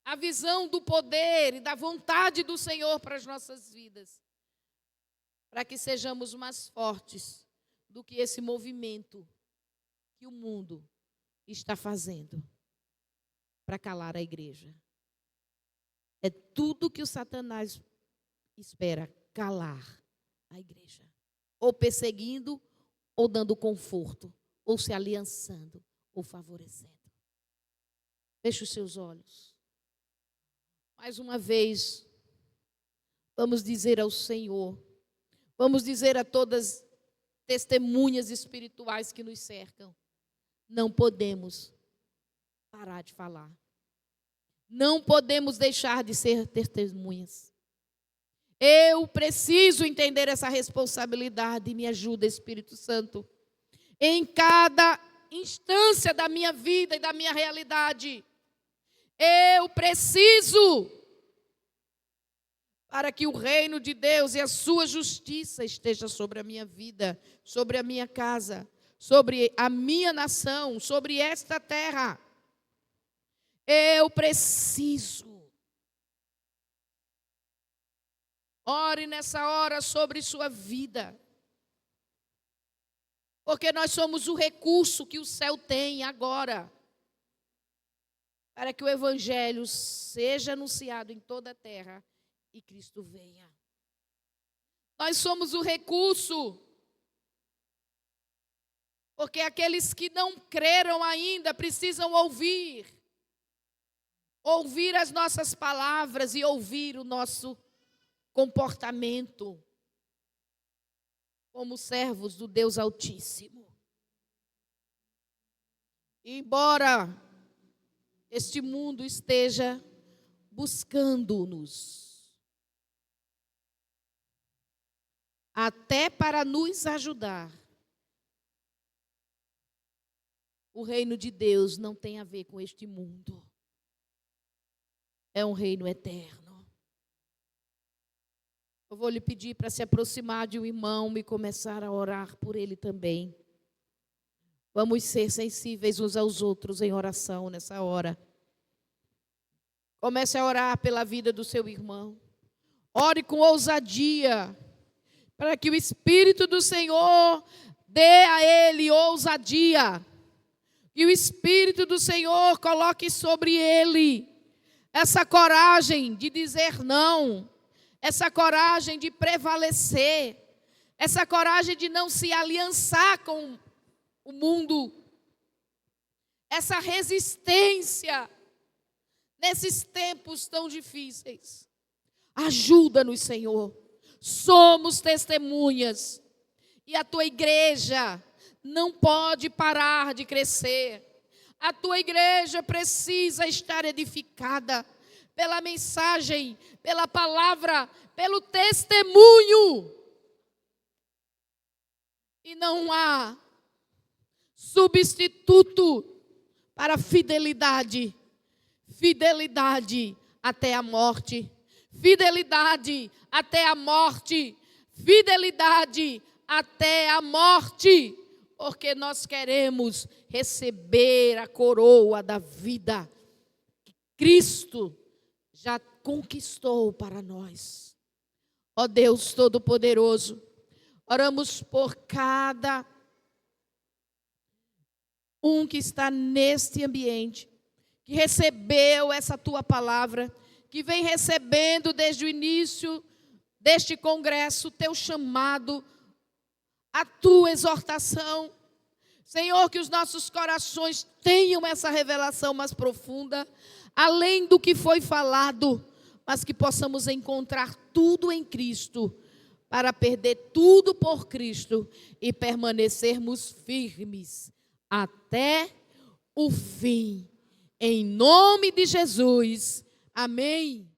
A visão do poder e da vontade do Senhor para as nossas vidas. Para que sejamos mais fortes do que esse movimento que o mundo está fazendo para calar a igreja. É tudo que o Satanás espera, calar a igreja. Ou perseguindo, ou dando conforto, ou se aliançando, ou favorecendo. Feche os seus olhos. Mais uma vez, vamos dizer ao Senhor, vamos dizer a todas as testemunhas espirituais que nos cercam, não podemos parar de falar. Não podemos deixar de ser testemunhas. Eu preciso entender essa responsabilidade. Me ajuda, Espírito Santo. Em cada instância da minha vida e da minha realidade. Eu preciso, para que o reino de Deus e a sua justiça esteja sobre a minha vida, sobre a minha casa, sobre a minha nação, sobre esta terra. Eu preciso. Ore nessa hora sobre sua vida. Porque nós somos o recurso que o céu tem agora. Para que o evangelho seja anunciado em toda a terra e Cristo venha. Nós somos o recurso. Porque aqueles que não creram ainda precisam ouvir. Ouvir as nossas palavras e ouvir o nosso comportamento como servos do Deus Altíssimo. E embora este mundo esteja buscando-nos, até para nos ajudar, o reino de Deus não tem a ver com este mundo. É um reino eterno. Eu vou lhe pedir para se aproximar de um irmão e começar a orar por ele também. Vamos ser sensíveis uns aos outros em oração nessa hora. Comece a orar pela vida do seu irmão. Ore com ousadia, para que o Espírito do Senhor dê a ele ousadia. Que o Espírito do Senhor coloque sobre ele essa coragem de dizer não, essa coragem de prevalecer, essa coragem de não se aliançar com o mundo, essa resistência nesses tempos tão difíceis. Ajuda-nos, Senhor. Somos testemunhas e a tua igreja não pode parar de crescer. A tua igreja precisa estar edificada pela mensagem, pela palavra, pelo testemunho. E não há substituto para fidelidade. Fidelidade até a morte. fidelidade até a morte, fidelidade até a morte, porque nós queremos receber a coroa da vida que Cristo já conquistou para nós. Ó Deus Todo-Poderoso, oramos por cada um que está neste ambiente, que recebeu essa tua palavra, que vem recebendo desde o início deste congresso, teu chamado, a tua exortação. Senhor, que os nossos corações tenham essa revelação mais profunda, além do que foi falado, mas que possamos encontrar tudo em Cristo, para perder tudo por Cristo e permanecermos firmes até o fim. Em nome de Jesus. Amém.